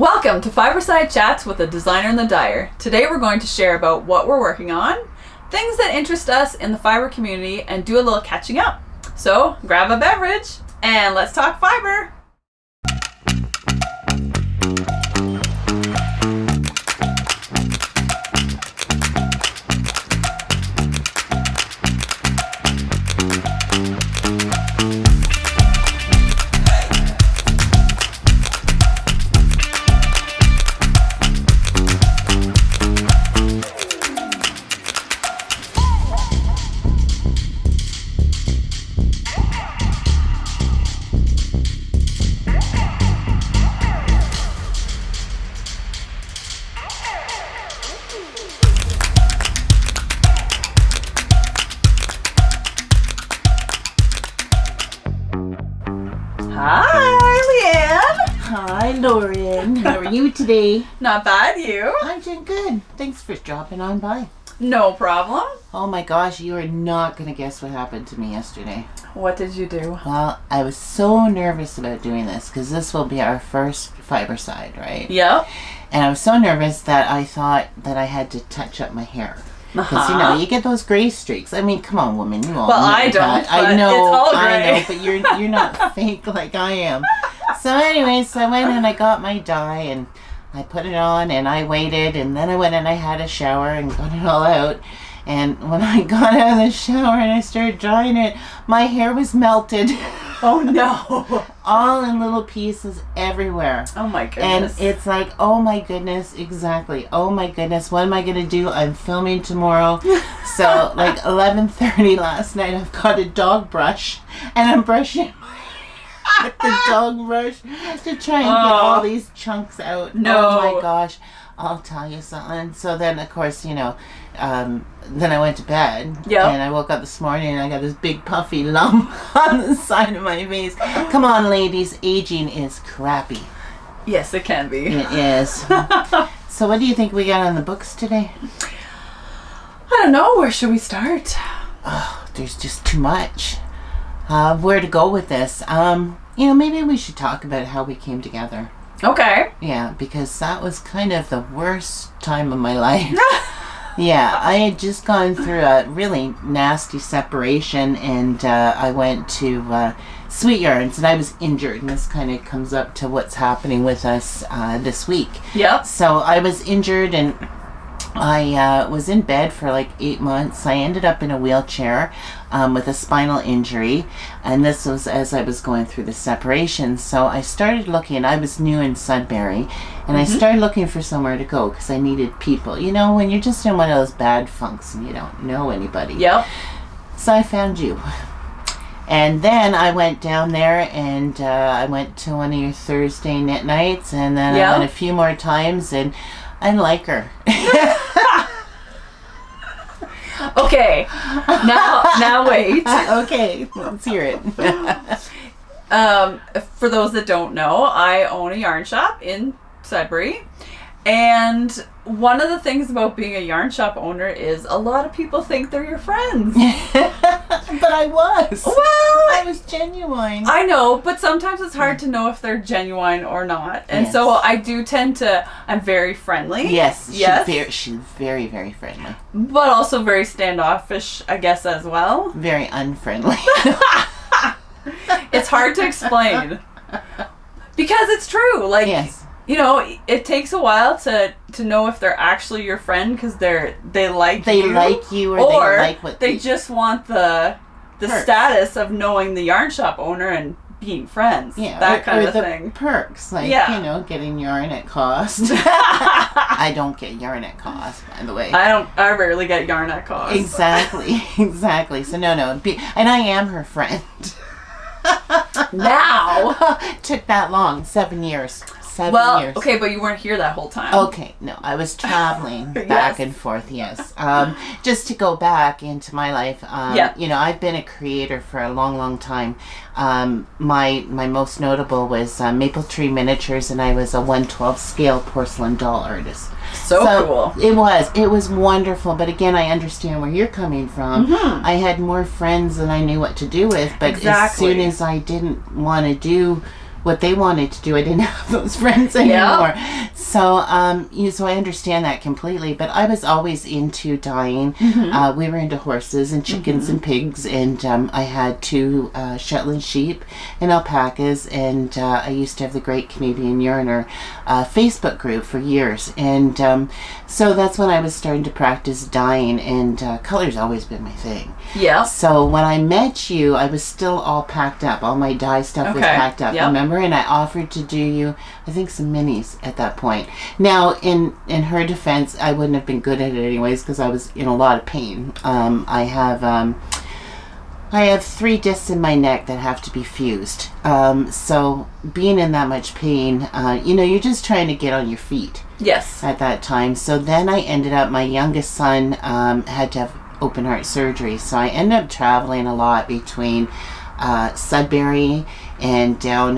Welcome to Fibreside Chats with a Designer and the Dyer. Today we're going to share about what we're working on, things that interest us in the fiber community, and do a little catching up. So grab a beverage and let's talk fiber. Hi, Lea-Ann. Hi, Lauren. How are you today? Not bad, you? I'm doing good. Thanks for dropping on by. No problem. Oh my gosh, you are not going to guess what happened to me yesterday. What did you do? Well, I was so nervous about doing this because this will be our first Fibreside, right? Yep. And I was so nervous that I thought that I had to touch up my hair. Because, you know, you get those gray streaks. I mean, come on, woman. You all Well, know I don't, that. but I know, it's all I gray. know, but you're not fake like I am. So anyways, I went and I got my dye and I put it on and I waited, and then I went and I had a shower and got it all out. And when I got out of the shower and I started drying it, my hair was melted. Oh no. All in little pieces everywhere. Oh my goodness. And it's like, oh my goodness, exactly. Oh my goodness, what am I going to do? I'm filming tomorrow. So like 11:30 last night, I've got a dog brush and I'm brushing with the dog brush to try and get all these chunks out. No. Oh my gosh. I'll tell you something. So then, of course, you know, then I went to bed. Yep. And I woke up this morning and I got this big puffy lump on the side of my face. Come on, ladies. Aging is crappy. Yes, it can be. It is. So what do you think we got on the books today? I don't know. Where should we start? Oh, there's just too much. Where to go with this? You know, maybe we should talk about how we came together. Okay. Yeah, because that was kind of the worst time of my life. Yeah, I had just gone through a really nasty separation, and I went to Sweet Yarns, and I was injured, and this kind of comes up to what's happening with us this week. Yep. So I was injured, and I was in bed for like 8 months. I ended up in a wheelchair with a spinal injury, and this was as I was going through the separation. So I started looking. I was new in Sudbury, and I started looking for somewhere to go because I needed people. You know, when you're just in one of those bad funks and you don't know anybody. Yep. So I found you. And then I went down there and I went to one of your Thursday nights, and then I went a few more times, and I like her. Okay. Now wait. Okay, let's hear it. For those that don't know, I own a yarn shop in Sudbury, and one of the things about being a yarn shop owner is a lot of people think they're your friends. But I was. Well, I was genuine. I know, but sometimes it's hard to know if they're genuine or not. And Yes. so I do tend to, I'm very friendly. Yes, Yes. she's very, very friendly. But also very standoffish, I guess, as well. Very unfriendly. It's hard to explain. Because it's true. Like, Yes. you know, it takes a while to know if they're actually your friend because they like They you. like you, or they like what they just want the Perks. status of knowing the yarn shop owner and being friends. Yeah, that kind or of the thing. perks, like, Yeah. you know, getting yarn at cost. I don't get yarn at cost, by the way. I rarely get yarn at cost. Exactly, exactly. So no, and I am her friend. Now. Took that long, 7 years. 7 Well, years. okay, but you weren't here that whole time. Okay, no, I was traveling back Yes. and forth, yes. Just to go back into my life, you know, I've been a creator for a long, long time. My most notable was Maple Tree Miniatures, and I was a 1/12 scale porcelain doll artist. So cool. It was wonderful, but again, I understand where you're coming from. Mm-hmm. I had more friends than I knew what to do with, but as Exactly. soon as I didn't want to do what they wanted to do. I didn't have those friends anymore. So, so I understand that completely. But I was always into dyeing. We were into horses and chickens and pigs, and I had 2 Shetland sheep and alpacas, and I used to have the Great Canadian Yarner Facebook group for years, and so that's when I was starting to practice dyeing, and color's always been my thing. Yeah. So when I met you, I was still all packed up. All my dye stuff was packed up, remember? And I offered to do you, I think, some minis at that point. Now, in her defense, I wouldn't have been good at it anyways because I was in a lot of pain. I have 3 discs in my neck that have to be fused. So being in that much pain, you're just trying to get on your feet. Yes. At that time. So then I ended up, my youngest son had to have open heart surgery. So I ended up traveling a lot between Sudbury and down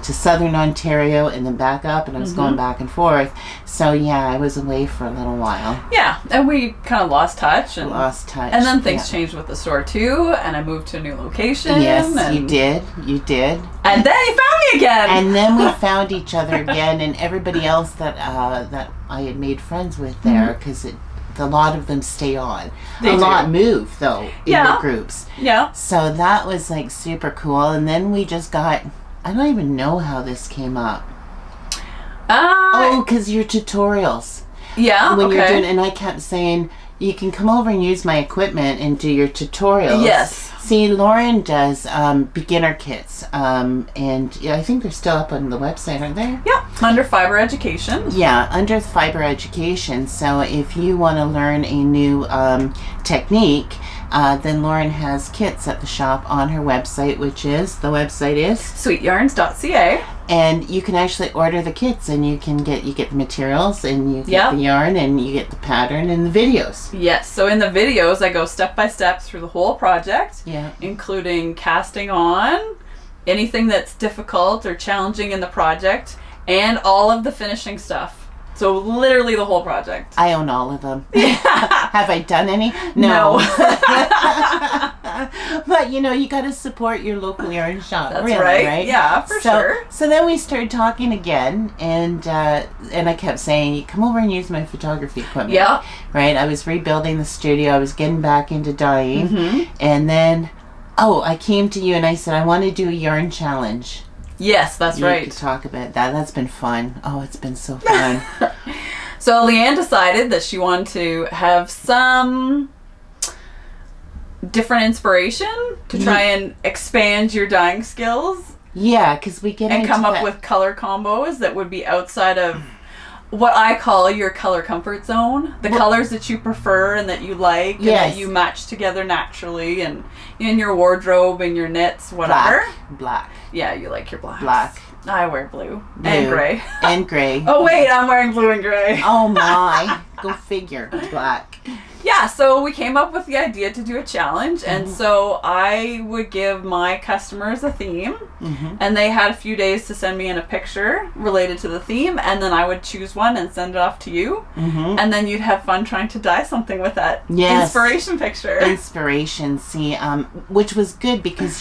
to southern Ontario and then back up, and I was going back and forth. So yeah, I was away for a little while. Yeah, and we kind of lost touch. And then things changed with the store too, and I moved to a new location. Yes, you did. And then you found me again. And then we found each other again, and everybody else that I had made friends with there, because a lot of them stay on. A lot move though in the groups. Yeah. So that was like super cool. And then we just got, I don't even know how this came up. Because your tutorials. Yeah. When you're doing, and I kept saying, you can come over and use my equipment and do your tutorials. Yes. See, Lauren does beginner kits, and I think they're still up on the website, aren't they? Yep, under Fiber Education. Yeah, under Fiber Education. So if you want to learn a new technique, then Lauren has kits at the shop on her website, the website is sweetyarns.ca. And you can actually order the kits, and you get the materials, and you get the yarn, and you get the pattern and the videos. Yes, so in the videos I go step by step through the whole project, including casting on, anything that's difficult or challenging in the project, and all of the finishing stuff. So literally the whole project. I own all of them. Have I done any? No. But you got to support your local yarn shop. That's really, right. Yeah, for sure. So then we started talking again, and I kept saying, come over and use my photography equipment. Yeah. Right. I was rebuilding the studio. I was getting back into dyeing, and then I came to you and I said, I want to do a yarn challenge. Yes, that's right. You could talk about that. That's been fun. Oh, it's been so fun. So Lea-Ann decided that she wanted to have some different inspiration to try and expand your dyeing skills. Yeah, because we get and come up with color combos that would be outside of what I call your color comfort zone. The colors that you prefer and that you like and that you match together naturally, and in your wardrobe and your knits, whatever. Black. Yeah, you like your blacks. Black. I wear blue. And gray. And gray. Oh wait, I'm wearing blue and gray. Oh my. Go figure. Black. Yeah, so we came up with the idea to do a challenge, and so I would give my customers a theme, and they had a few days to send me in a picture related to the theme, and then I would choose one and send it off to you, and then you'd have fun trying to dye something with that inspiration picture. Inspiration, see, which was good because,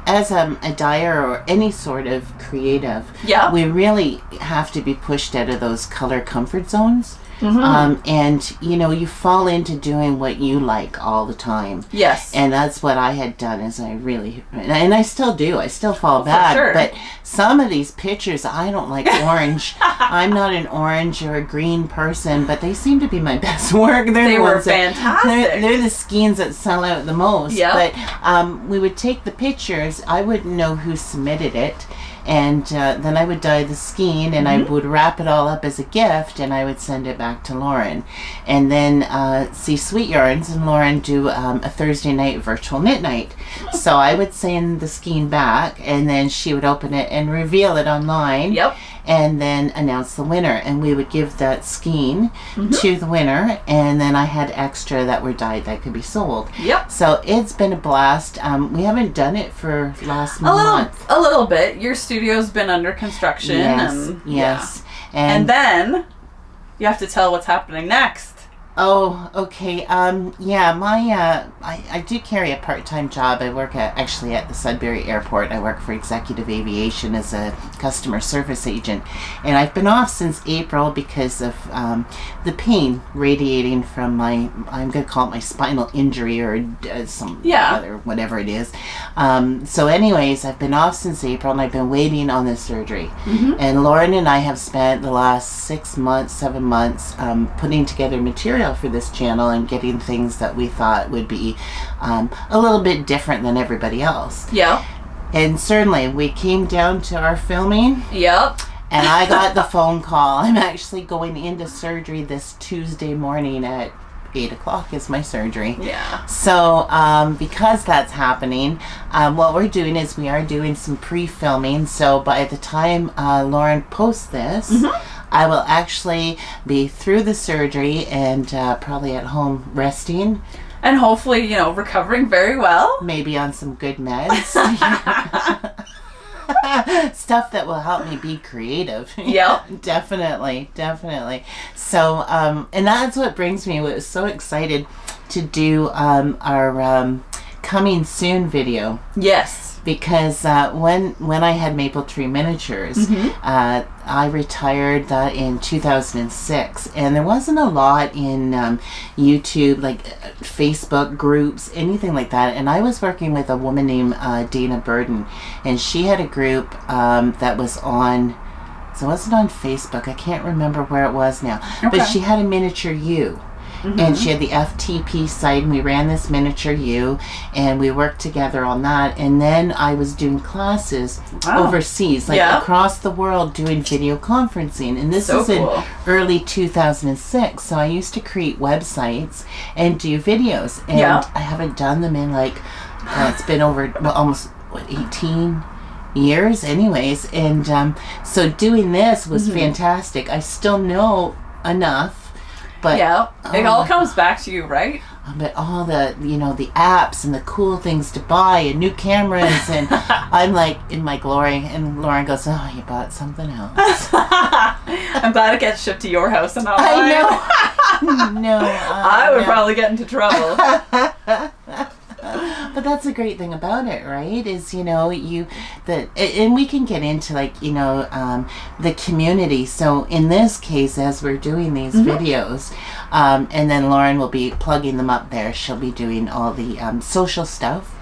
as a dyer or any sort of creative, we really have to be pushed out of those color comfort zones. And you fall into doing what you like all the time. Yes. And that's what I had done, is and I still do. I still fall bad. Sure. But some of these pictures, I don't like orange. I'm not an orange or a green person, but they seem to be my best work. They were fantastic. They're the skeins that sell out the most. Yeah. But we would take the pictures. I wouldn't know who submitted it. And then I would dye the skein, and I would wrap it all up as a gift, and I would send it back to Lauren. And then see Sweet Yarns and Lauren do a Thursday night virtual knit night. So I would send the skein back, and then she would open it and reveal it online. Yep. And then announce the winner, and we would give that skein to the winner, and then I had extra that were dyed that could be sold. Yep. So it's been a blast. We haven't done it for last month. A little bit. Your studio's been under construction. Yes. And then you have to tell what's happening next. Oh, okay. Yeah, I do carry a part-time job. I work actually at the Sudbury airport. I work for Executive Aviation as a customer service agent. And I've been off since April because of the pain radiating from I'm going to call it my spinal injury or some other, whatever it is. So anyways, I've been off since April and I've been waiting on this surgery. Mm-hmm. And Lauren and I have spent the last 7 months putting together material for this channel and getting things that we thought would be a little bit different than everybody else. Yeah. And certainly we came down to our filming. Yep. And I got the phone call. I'm actually going into surgery this Tuesday morning at 8 o'clock is my surgery. Yeah. So because that's happening, what we're doing is we are doing some pre-filming. So by the time Lauren posts this, I will actually be through the surgery and probably at home resting. And hopefully, recovering very well. Maybe on some good meds. Stuff that will help me be creative. Yep. Definitely. So, and that's what brings me. I was so excited to do our coming soon video. Yes. Because when I had Maple Tree Miniatures, I retired that in 2006, and there wasn't a lot in YouTube, like Facebook groups, anything like that. And I was working with a woman named Dana Burden, and she had a group that was on. So it wasn't on Facebook. I can't remember where it was now, but she had a miniature U. And she had the FTP site, and we ran this miniature U, and we worked together on that. And then I was doing classes overseas, across the world, doing video conferencing. And this was in early 2006. So I used to create websites and do videos. And I haven't done them in it's been over almost 18 years anyways. And so doing this was fantastic. I still know enough. But, it all comes back to you, right? But all the, the apps and the cool things to buy and new cameras, and I'm like in my glory, and Lauren goes, "Oh, you bought something else." I'm glad it gets shipped to your house and not mine. No, I would probably get into trouble. But that's the great thing about it, right? Is and we can get into the community. So in this case, as we're doing these videos, and then Lauren will be plugging them up there. She'll be doing all the social stuff.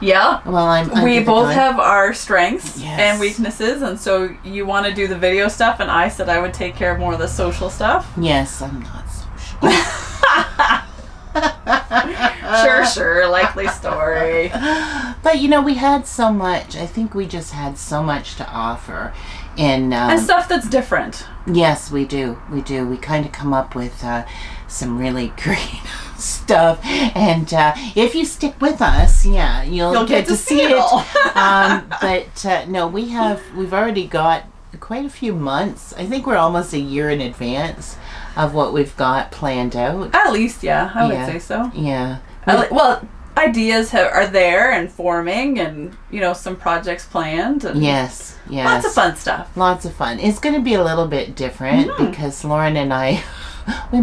Yeah. Well, we both have our strengths and weaknesses, and so you want to do the video stuff, and I said I would take care of more of the social stuff. Yes, I'm not social. Sure, likely story. But we had so much. I think we just had so much to offer, and stuff that's different. Yes, we do. We kind of come up with some really great stuff, and if you stick with us, you'll get to see it. But no, we've already got quite a few months. I think we're almost a year in advance of what we've got planned out. At least, I would say so. Yeah. Well, ideas are there and forming, and some projects planned. And yes. Lots of fun stuff. Lots of fun. It's going to be a little bit different because Lauren and I, we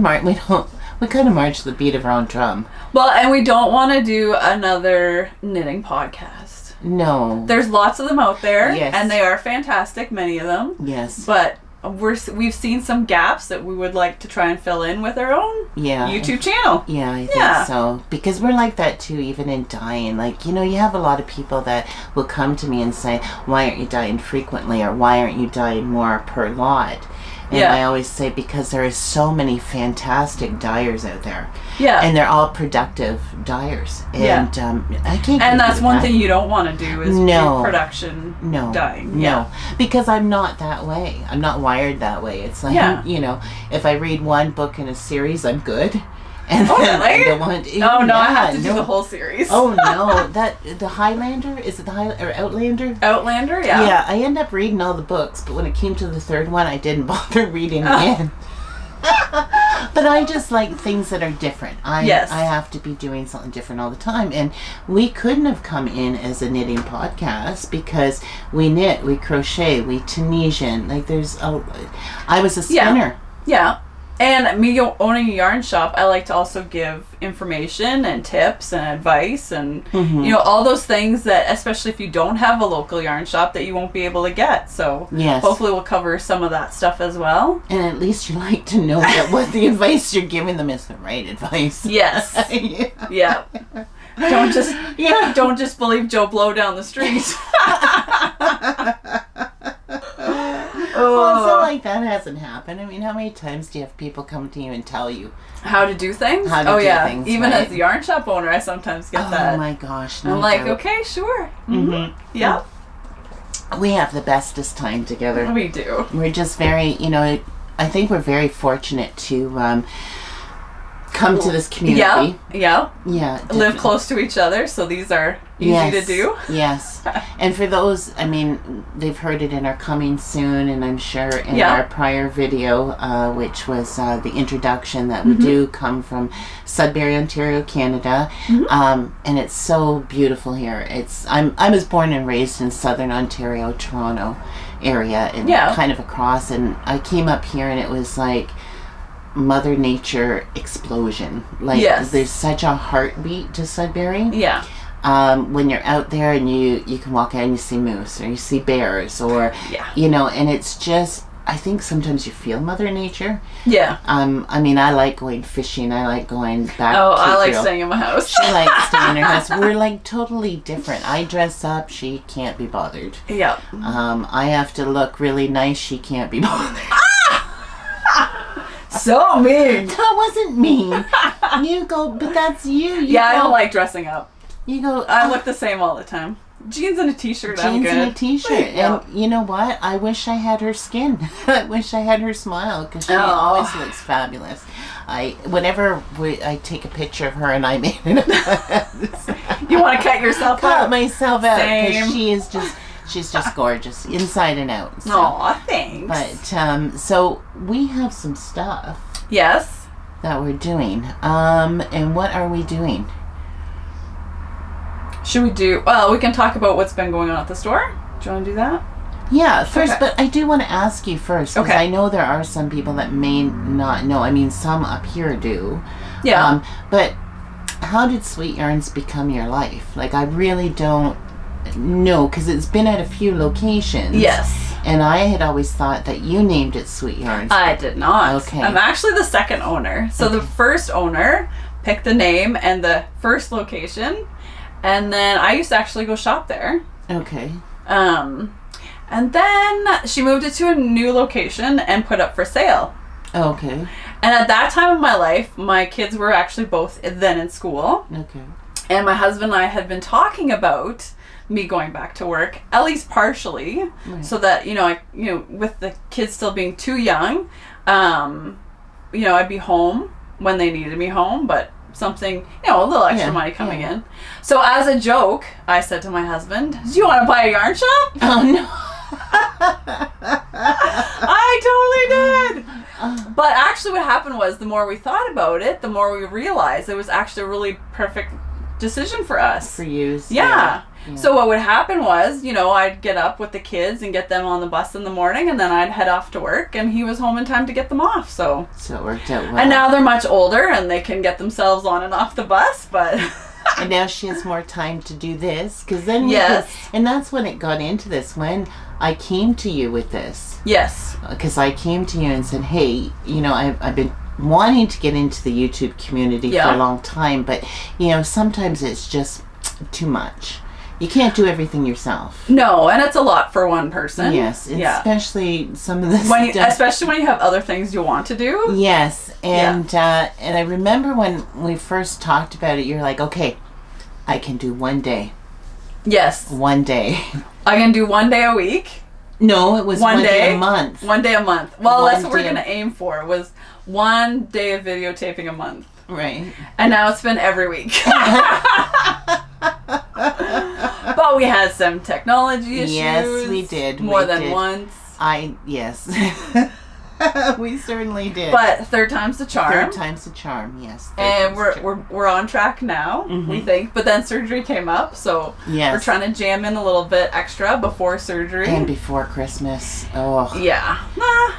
kind of march the beat of our own drum. Well, and we don't want to do another knitting podcast. No. There's lots of them out there, yes, and they are fantastic, many of them. Yes. But we've seen some gaps that we would like to try and fill in with our own YouTube channel. Yeah, I think so. Because we're like that too, even in dyeing. You have a lot of people that will come to me and say, "Why aren't you dyeing frequently?" or "Why aren't you dyeing more per lot?" And I always say, because there is so many fantastic dyers out there. Yeah. And they're all productive dyers. And I can't. And that's one thing you don't want to do is do production dyeing. No. Because I'm not that way. I'm not wired that way. It's like, if I read one book in a series, I'm good. And really? I don't want to. Oh no, I have to do the whole series. Oh no, the Highlander, is it the or Outlander? Outlander, yeah. Yeah, I end up reading all the books, but when it came to the third one, I didn't bother reading again. But I just like things that are different. I have to be doing something different all the time, and we couldn't have come in as a knitting podcast because we knit, we crochet, we Tunisian. I was a spinner. Yeah. And me owning a yarn shop, I like to also give information and tips and advice and, all those things that, especially if you don't have a local yarn shop, that you won't be able to get. So hopefully we'll cover some of that stuff as well. And at least you like to know that what the advice you're giving them is the right advice. Yes. Yeah. Don't just believe Joe Blow down the street. Well, so like that hasn't happened. I mean, how many times do you have people come to you and tell you how to do things? How to do things, even right? as a yarn shop owner, I sometimes get that. Oh my gosh! I'm like, okay, sure. Yeah. We have the bestest time together. We do. We're just very, I think we're very fortunate to come to this community. Yeah. Definitely. Live close to each other, so these are easy to do. Yes. And for those, I mean, they've heard it in our coming soon, and I'm sure in our prior video, which was the introduction, that we do come from Sudbury, Ontario, Canada, and it's so beautiful here. I was born and raised in Southern Ontario, Toronto area, and kind of across, and I came up here, and it was like Mother Nature explosion. Like there's such a heartbeat to Sudbury. Yeah. When you're out there and you can walk out and you see moose or you see bears or and it's just, I think sometimes you feel Mother Nature. Yeah. I mean, I like going fishing. I like going back. Oh, I like staying in my house. She likes staying in her house. We're like totally different. I dress up. She can't be bothered. Yeah. I have to look really nice. She can't be bothered. So mean. That wasn't mean. You go, but that's you. I don't like dressing up. You go. I look the same all the time. Jeans and a t-shirt. I'm good. Jeans and a t-shirt. And you know what? I wish I had her skin. I wish I had her smile, because she always looks fabulous. Whenever I take a picture of her and I made it. You want to cut yourself out? Cut myself out, because she is just. She's just gorgeous, inside and out. So. Aw, thanks. But, so, we have some stuff. Yes. That we're doing. And what are we doing? Should we do... Well, we can talk about what's been going on at the store. Do you want to do that? Yeah, first, but I do want to ask you first, because I know there are some people that may not know. I mean, some up here do. Yeah. But how did Sweet Yarns become your life? Like, I really don't... No, because it's been at a few locations. Yes. And I had always thought that you named it Sweet Yarns. I did not. Okay. I'm actually the second owner. So the first owner picked the name and the first location, and then I used to actually go shop there. Okay. And then she moved it to a new location and put up for sale. Okay. And at that time of my life, my kids were actually both then in school. Okay. And my husband and I had been talking about me going back to work, at least partially, so that with the kids still being too young, I'd be home when they needed me home, but something, a little extra money coming in. So as a joke, I said to my husband, "Do you want to buy a yarn shop?" Oh no. I totally did. But actually what happened was, the more we thought about it, the more we realized it was actually a really perfect decision for us. For you. Yeah. So what would happen was, I'd get up with the kids and get them on the bus in the morning, and then I'd head off to work, and he was home in time to get them off. So it worked out well. And now they're much older and they can get themselves on and off the bus, but and now she has more time to do this, because then and that's when it got into this, when I came to you with this. Yes. Because I came to you and said, "Hey, I've been wanting to get into the YouTube community for a long time, but sometimes it's just too much. You can't do everything yourself." No, and it's a lot for one person. Yes, especially some of this stuff. Especially when you have other things you want to do. Yes, and I remember when we first talked about it, you're like, "Okay, I can do one day." Yes. One day. I can do one day a week. No, it was one day a month. One day a month. Well, that's what we're going to aim for, was one day of videotaping a month. Right. And now it's been every week. But we had some technology issues. Yes, we did. More than once. Yes. We certainly did. But third time's the charm. Third time's the charm, yes. And we're on track now, we think. But then surgery came up, so we're trying to jam in a little bit extra before surgery. And before Christmas. Oh. Yeah.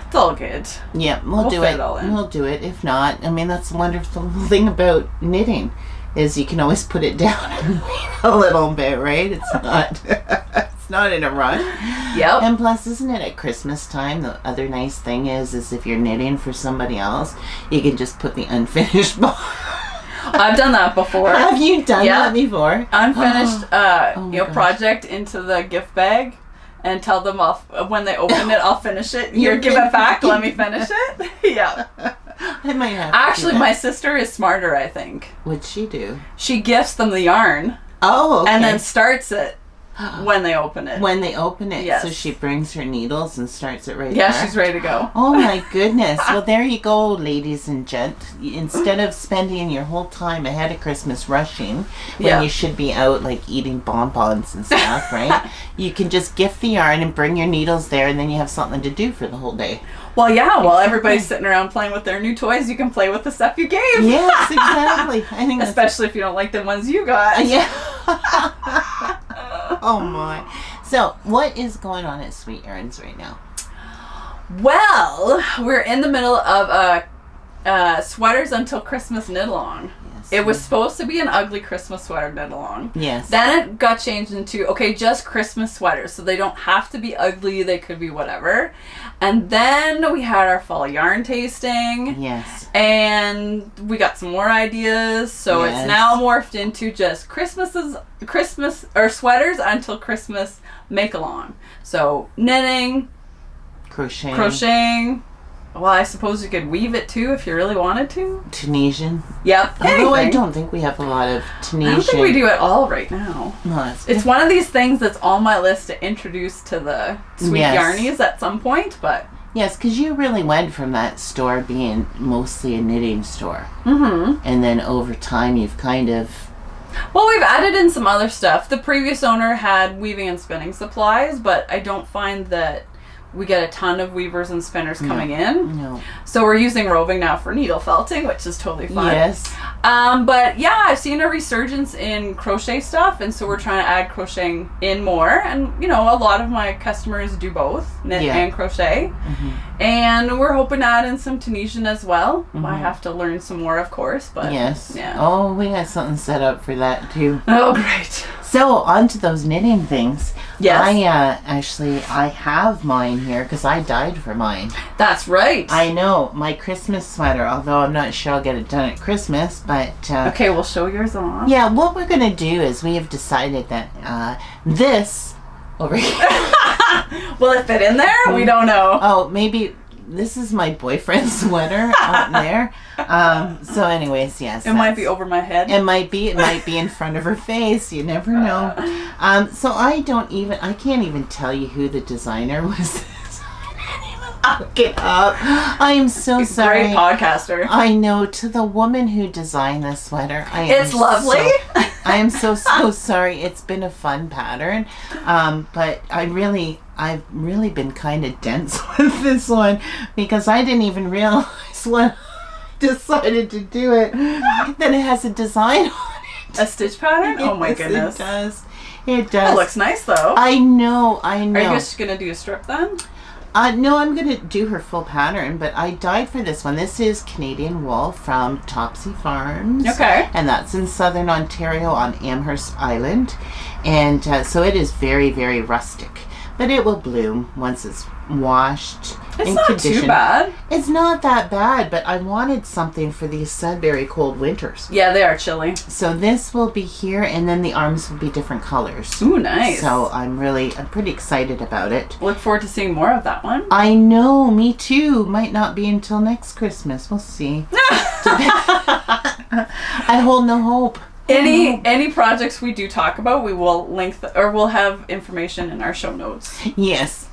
It's all good. Yeah, we'll do it. We'll do it. If not, I mean, that's the wonderful thing about knitting is you can always put it down and wait a little bit, right? It's not it's not in a rush. Yep. And plus, isn't it at Christmas time? The other nice thing is if you're knitting for somebody else, you can just put the unfinished box. I've done that before. Have you done that before? Unfinished project into the gift bag. And tell them when they open it, I'll finish it. You give it back, let me finish it. Yeah. I might have Actually, my sister is smarter, I think. What'd she do? She gifts them the yarn. Oh, okay. And then starts it when they open it. When they open it. Yes. So she brings her needles and starts it right there. Yeah, she's ready to go. Oh my goodness. Well, there you go, ladies and gents. Instead of spending your whole time ahead of Christmas rushing, when you should be out like eating bonbons and stuff, right? You can just gift the yarn and bring your needles there, and then you have something to do for the whole day. Well, yeah, while everybody's sitting around playing with their new toys, you can play with the stuff you gave. Yes, exactly. I think especially if you don't like the ones you got. Yeah. Oh my. So, what is going on at Sweet Errands right now? Well, we're in the middle of a sweaters until Christmas knit along. Yes. It was supposed to be an ugly Christmas sweater knit along. Yes. Then it got changed into, just Christmas sweaters. So they don't have to be ugly. They could be whatever. And then we had our fall yarn tasting. Yes. And we got some more ideas. So it's now morphed into just Christmas or sweaters until Christmas make along. So knitting, crocheting. Well, I suppose you could weave it too if you really wanted to. Tunisian. Yep. Although I don't think we have a lot of Tunisian. I don't think we do it all right now. No, it's one of these things that's on my list to introduce to the Sweet Yarnies at some point, but... Yes, because you really went from that store being mostly a knitting store. Mm-hmm. And then over time you've kind of... Well, we've added in some other stuff. The previous owner had weaving and spinning supplies, but I don't find that we get a ton of weavers and spinners coming in. No. So we're using roving now for needle felting, which is totally fun. Yes. But yeah, I've seen a resurgence in crochet stuff, and so we're trying to add crocheting in more. And, a lot of my customers do both, knit and crochet. Mm-hmm. And we're hoping to add in some Tunisian as well. Mm-hmm. I have to learn some more, of course, but yes. Yeah. Oh, we got something set up for that too. Oh, great. So, on to those knitting things. Yes. I have mine here because I dyed for mine. That's right. I know. My Christmas sweater, although I'm not sure I'll get it done at Christmas, but... okay, we'll show yours on. Yeah, what we're going to do is we have decided that this over here... Will it fit in there? We don't know. Oh, maybe... This is my boyfriend's sweater out there. So anyways, yes. It might be over my head. It might be in front of her face. You never know. So I can't even tell you who the designer was. Look it up. I am so sorry. Great podcaster. I know. To the woman who designed this sweater, it's lovely. I am so sorry. It's been a fun pattern, but I've really been kind of dense with this one because I didn't even realize when I decided to do it that it has a design on it. A stitch pattern? Yes, oh my goodness. It does. It does. It looks nice though. I know. Are you just gonna do a strip then? No, I'm going to do her full pattern, but I dyed for this one. This is Canadian wool from Topsy Farms. Okay. And that's in southern Ontario on Amherst Island. And so it is very, very rustic. But it will bloom once it's washed and conditioned. It's not too bad. It's not that bad, but I wanted something for these Sudbury cold winters. Yeah, they are chilly. So this will be here, and then the arms will be different colors. Ooh, nice. So I'm pretty excited about it. Look forward to seeing more of that one. I know, me too. Might not be until next Christmas. We'll see. I hold no hope. Any projects we do talk about, we will link or we'll have information in our show notes. Yes.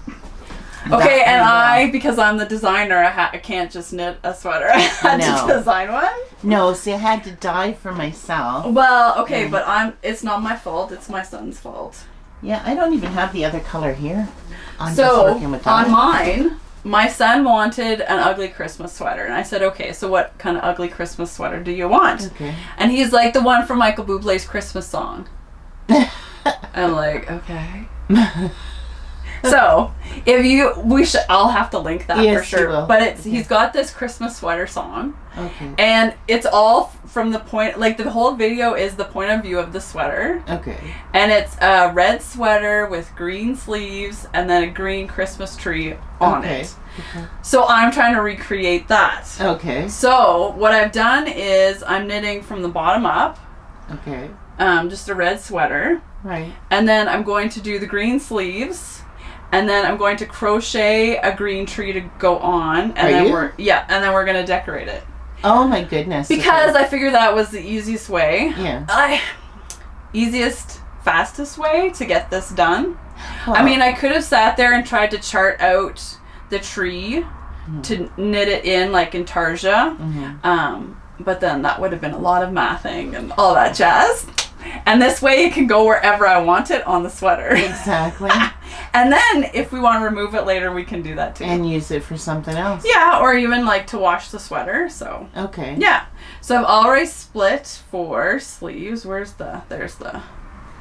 Okay, and because I'm the designer, I can't just knit a sweater. I had to design one. No, see, I had to dye for myself. Well, okay, but it's not my fault. It's my son's fault. Yeah, I don't even have the other color here. I'm just working with that. On mine, my son wanted an ugly Christmas sweater. And I said, okay, so what kind of ugly Christmas sweater do you want? Okay. And he's like, the one from Michael Bublé's Christmas song. I'm like, okay. So, I'll have to link that for sure. You will. But he's got this Christmas sweater song. Okay. And it's all from the point, like the whole video is the point of view of the sweater. Okay. And it's a red sweater with green sleeves and then a green Christmas tree on it. Okay. So I'm trying to recreate that. Okay. So what I've done is I'm knitting from the bottom up. Okay. Just a red sweater. Right. And then I'm going to do the green sleeves. And then I'm going to crochet a green tree to go on. And then we're going to decorate it. Oh my goodness. Because I figured that was the easiest way. Yeah. Easiest, fastest way to get this done. Well, I mean, I could have sat there and tried to chart out the tree to knit it in like intarsia. But then that would have been a lot of mathing and all that jazz. And this way it can go wherever I want it on the sweater. Exactly. And then if we want to remove it later, we can do that too. And use it for something else. Yeah, or even like to wash the sweater. So okay. Yeah. So I've already split 4 sleeves. There's the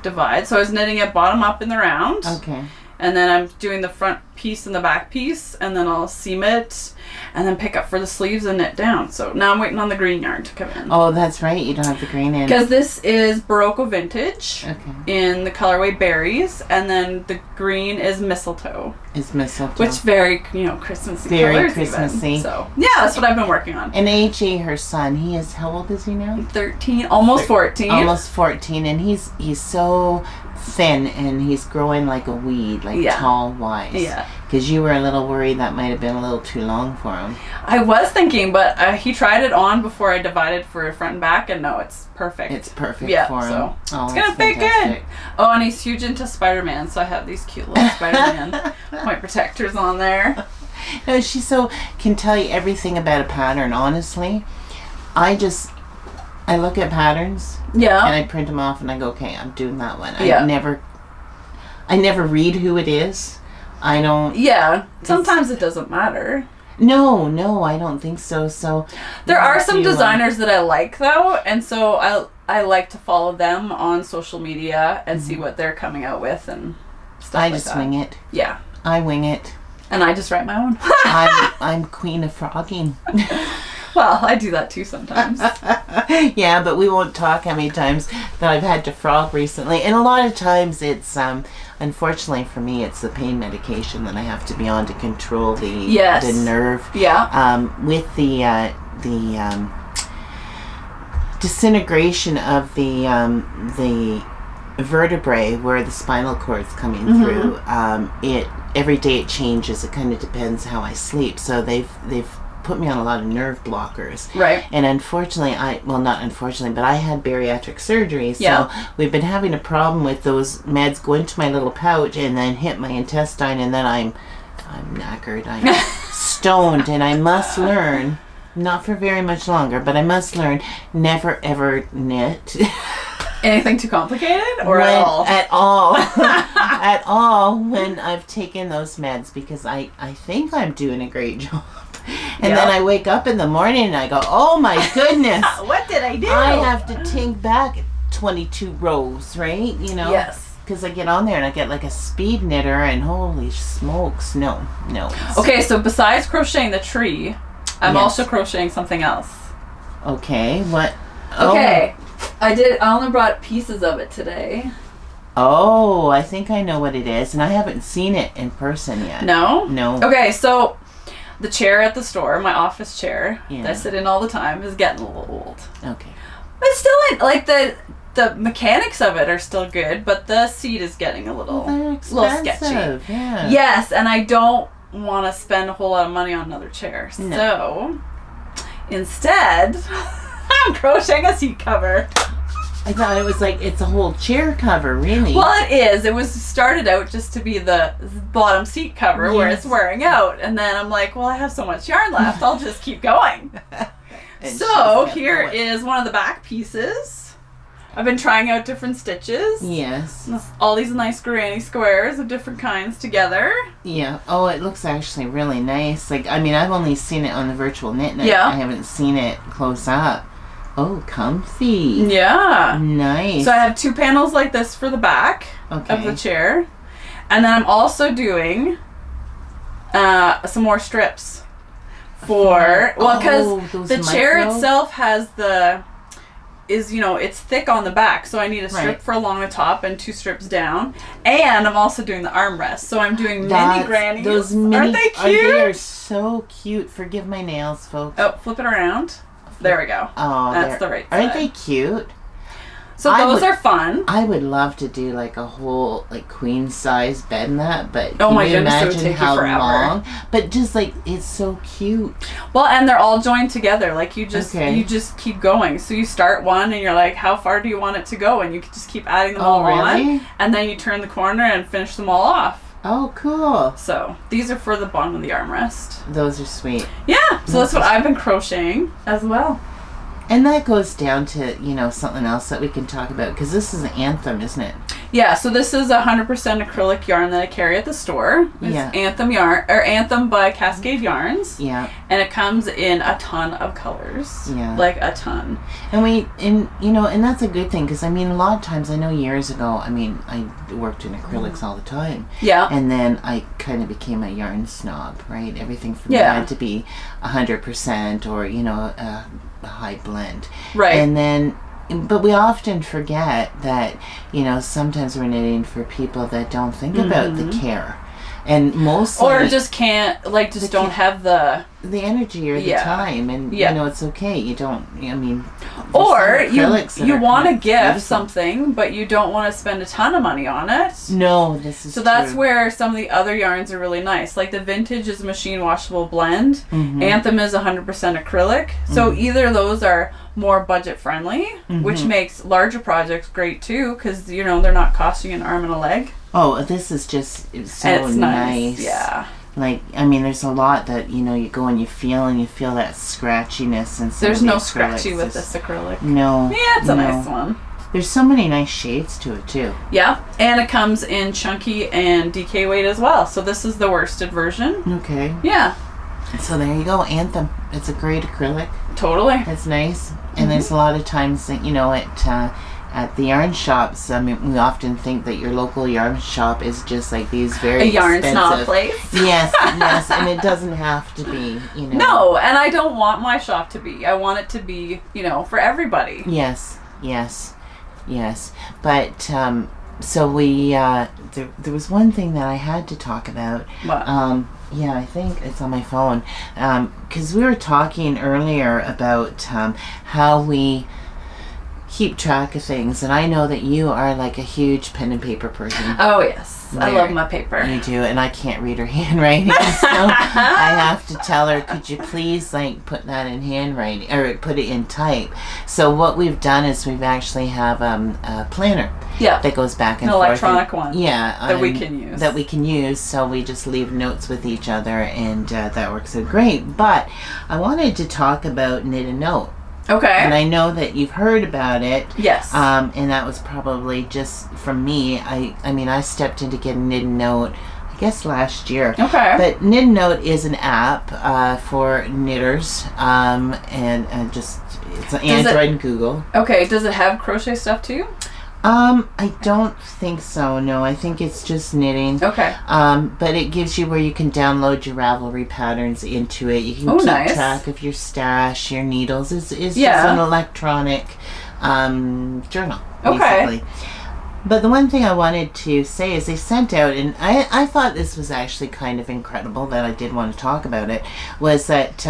divide. So I was knitting it bottom up in the round. Okay. And then I'm doing the front piece and the back piece, and then I'll seam it, and then pick up for the sleeves and knit down. So now I'm waiting on the green yarn to come in. Oh, that's right. You don't have the green in. Because this is Barocco Vintage in the colorway Berries, and then the green is Mistletoe. Is Mistletoe. Which very, Christmassy very colors Christmassy. Even. So, yeah, that's what I've been working on. And AJ, her son, how old is he now? 13, almost 14. Almost 14, and he's so thin, and he's growing like a weed, tall wise. Yeah. Because you were a little worried that might have been a little too long for him. I was thinking, but he tried it on before I divided for front and back, and no, it's perfect. It's perfect for him. So it's going to fit good. Oh, and he's huge into Spider-Man, so I have these cute little Spider-Man point protectors on there. No, she can tell you everything about a pattern, honestly. I look at patterns, and I print them off, and I go, okay, I'm doing that one. I never read who it is. I don't. Yeah, sometimes it doesn't matter. No, I don't think so. So there are some designers that I like though, and so I like to follow them on social media and see what they're coming out with and stuff like that. I just wing it. Yeah, I wing it, and I just write my own. I'm queen of frogging. Well, I do that too sometimes. Yeah, but we won't talk how many times that I've had to frog recently. And a lot of times it's, unfortunately for me, it's the pain medication that I have to be on to control the nerve. Yeah. With the disintegration of the vertebrae where the spinal cord's coming through, every day it changes. It kind of depends how I sleep. So they've put me on a lot of nerve blockers. Right. And unfortunately, not unfortunately, but I had bariatric surgery, so we've been having a problem with those meds go into my little pouch and then hit my intestine, and then I'm knackered, I'm stoned, and I must learn, not for very much longer, but I must learn never ever knit. Anything too complicated or at all? At all. At all when I've taken those meds, because I think I'm doing a great job. And then I wake up in the morning and I go, oh my goodness. What did I do? I have to tink back 22 rows, right? Yes. Because I get on there and I get like a speed knitter, and holy smokes, no. Okay, so besides crocheting the tree, I'm also crocheting something else. Okay, what? Okay. I only brought pieces of it today. Oh, I think I know what it is, and I haven't seen it in person yet. No? No. Okay, so the chair at the store, my office chair that I sit in all the time, is getting a little old. Okay. But still, like the mechanics of it are still good, but the seat is getting a little sketchy. Yeah. Yes, and I don't want to spend a whole lot of money on another chair. No. So instead, I'm crocheting a seat cover. I thought it was like it's a whole chair cover, really. Well, it is. It was started out just to be the bottom seat cover where it's wearing out. And then I'm like, well, I have so much yarn left. I'll just keep going. So here is one of the back pieces. I've been trying out different stitches. Yes. All these nice granny squares of different kinds together. Yeah. Oh, it looks actually really nice. Like, I mean, I've only seen it on the virtual knit. Yeah. I haven't seen it close up. Oh, comfy. Yeah. Nice. So I have 2 panels like this for the back of the chair. And then I'm also doing some more strips for, well, because the chair itself has it's thick on the back, so I need a strip for along the top and 2 strips down. And I'm also doing the armrest, so I'm doing mini grannies. Those mini, aren't they cute? They are so cute. Forgive my nails, folks. Oh, flip it around. There we go. Oh, that's the right side. Aren't they cute? So those are fun. I would love to do like a whole like queen size bed in that, but oh my can you goodness, it would imagine take how you forever. long? But just like it's so cute. Well, and they're all joined together. Like you just keep going. So you start one and you're like, how far do you want it to go? And you can just keep adding them all on, and then you turn the corner and finish them all off. Oh, cool. So these are for the bottom of the armrest. Those are sweet. Yeah. So that's what I've been crocheting as well. And that goes down to, something else that we can talk about, because this is an Anthem, isn't it? Yeah, so this is 100% acrylic yarn that I carry at the store. It's Anthem yarn, or Anthem by Cascade Yarns. Yeah. And it comes in a ton of colors. Yeah. Like a ton. And that's a good thing, because, a lot of times, I know years ago, I worked in acrylics all the time. Yeah. And then I kind of became a yarn snob, right? Everything for me had to be 100% or, a high blend. Right. And then, but we often forget that, sometimes we're knitting for people that don't think about the care. And mostly... Or just can't, don't have the energy or the time. And, it's okay. You don't, or you want to gift something, but you don't want to spend a ton of money on it. No, this is So that's where some of the other yarns are really nice. Like the Vintage is a machine washable blend. Mm-hmm. Anthem is 100% acrylic. So either of those are more budget friendly, which makes larger projects great too, because, they're not costing you an arm and a leg. Oh, this is just so nice. Yeah. There's a lot that, you go and you feel that scratchiness. And there's no scratchy with this acrylic. No. Yeah, it's a nice one. There's so many nice shades to it, too. Yeah, and it comes in chunky and DK weight as well. So this is the worsted version. Okay. Yeah. So there you go, Anthem. It's a great acrylic. Totally. It's nice. And there's a lot of times that, at the yarn shops, we often think that your local yarn shop is just like these very a yarn expensive... snob place. Yes, and it doesn't have to be, No, and I don't want my shop to be. I want it to be, for everybody. Yes. But, so we, there was one thing that I had to talk about. What? Yeah, I think it's on my phone. Because we were talking earlier about how we keep track of things, and I know that you are like a huge pen and paper person. Oh yes, I love my paper. You do, and I can't read her handwriting, so I have to tell her, could you please put that in handwriting or put it in type? So what we've done is we've actually have a planner. Yeah. That goes back and forth. An electronic one. Yeah. That we can use. That we can use, so we just leave notes with each other, and that works out great. But I wanted to talk about Knit a Note. Okay. And I know that you've heard about it. Yes. And that was probably just from me. I stepped in to get a Knit a Note, I guess last year. Okay. But Knit a Note is an app for knitters, and just it's on Android and Google. Okay. Does it have crochet stuff too? I don't think so. No, I think it's just knitting. Okay. But it gives you where you can download your Ravelry patterns into it. You can keep track of your stash, your needles. It's just an electronic journal, basically. But the one thing I wanted to say is they sent out, and I thought this was actually kind of incredible that I did want to talk about it, was that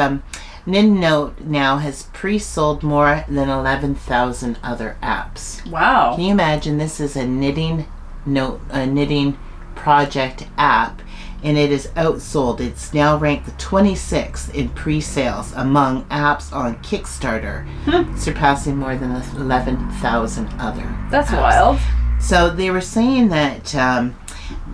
Knit a Note now has pre-sold more than 11,000 other apps. Wow. Can you imagine? This is a knitting project app, and it is outsold. It's now ranked the 26th in pre-sales among apps on Kickstarter, surpassing more than 11,000 other That's apps. Wild. So they were saying that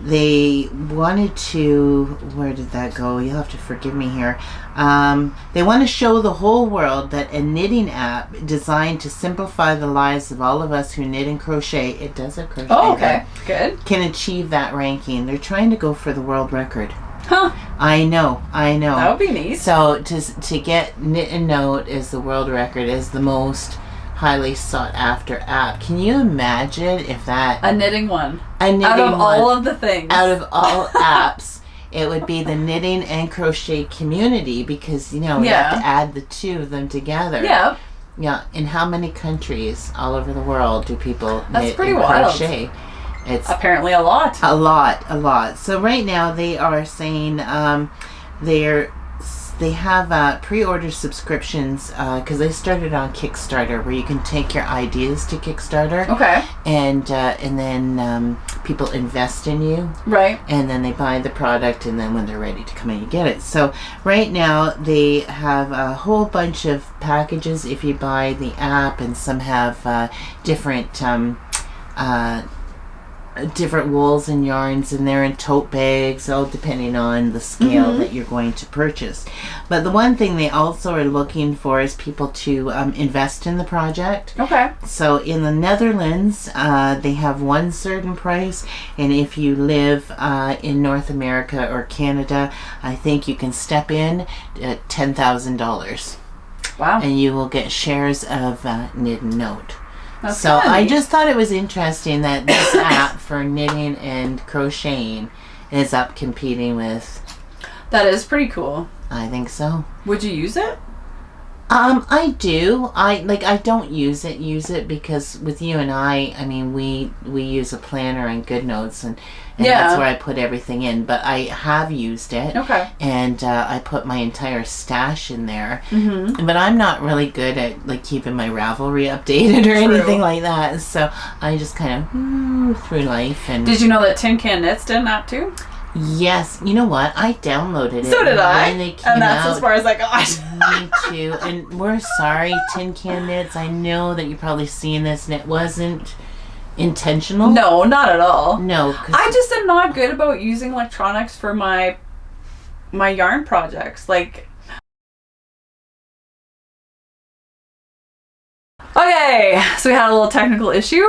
they wanted to, where did that go? You'll have to forgive me here. They want to show the whole world that a knitting app designed to simplify the lives of all of us who knit and crochet, it does a crochet. Oh, okay. Good. Can achieve that ranking. They're trying to go for the world record. Huh. I know. That would be neat. So to get Knit and Note as the world record is the most highly sought after app. Can you imagine if that... A knitting one. Out of all of the things. Out of all apps, it would be the knitting and crochet community because, you have to add the two of them together. Yeah. Yeah. In how many countries all over the world do people knit and wild. crochet? It's apparently a lot. A lot. So right now they are saying they have pre-order subscriptions because they started on Kickstarter where you can take your ideas to Kickstarter. Okay. And then people invest in you. Right. And then they buy the product, and then when they're ready to come in, you get it. So right now they have a whole bunch of packages if you buy the app, and some have different wools and yarns, and they're in tote bags, all depending on the scale that you're going to purchase. But the one thing they also are looking for is people to invest in the project. Okay. So in the Netherlands, they have one certain price, and if you live in North America or Canada, I think you can step in at $10,000. Wow. And you will get shares of Knit and Note. That's so I neat. just thought it was interesting that this app for knitting and crocheting is up competing with. That is pretty cool. I think so. Would you use it? I do. I don't use it because with you and I mean we use a planner and GoodNotes and that's where I put everything in. But I have used it. Okay. And I put my entire stash in there. Mm-hmm. But I'm not really good at keeping my Ravelry updated or anything like that. So I just kind of move through life. And did you know that Tin Can Knits did an app too? Yes, you know what? I downloaded it. So did I. When they came and that's out. as far as I got. Me too. And we're sorry, Tin Can Knits. I know that you're probably seeing this, and it wasn't intentional. No, not at all. No, I just am not good about using electronics for my yarn projects. Okay, so we had a little technical issue.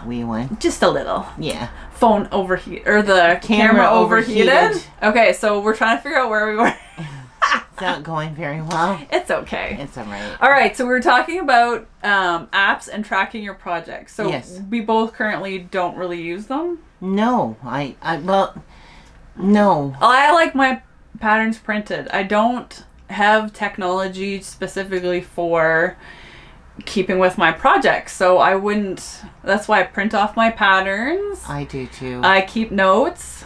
We won. Just a little. Yeah. Phone overheat, or the camera overheated. Okay, so we're trying to figure out where we were. It's not going very well. It's okay. It's all right. All right, so we were talking about apps and tracking your projects. So yes. We both currently don't really use them. No, no. I like my patterns printed. I don't have technology specifically for keeping with my projects, so I wouldn't. That's why I print off my patterns. I do too. I keep notes.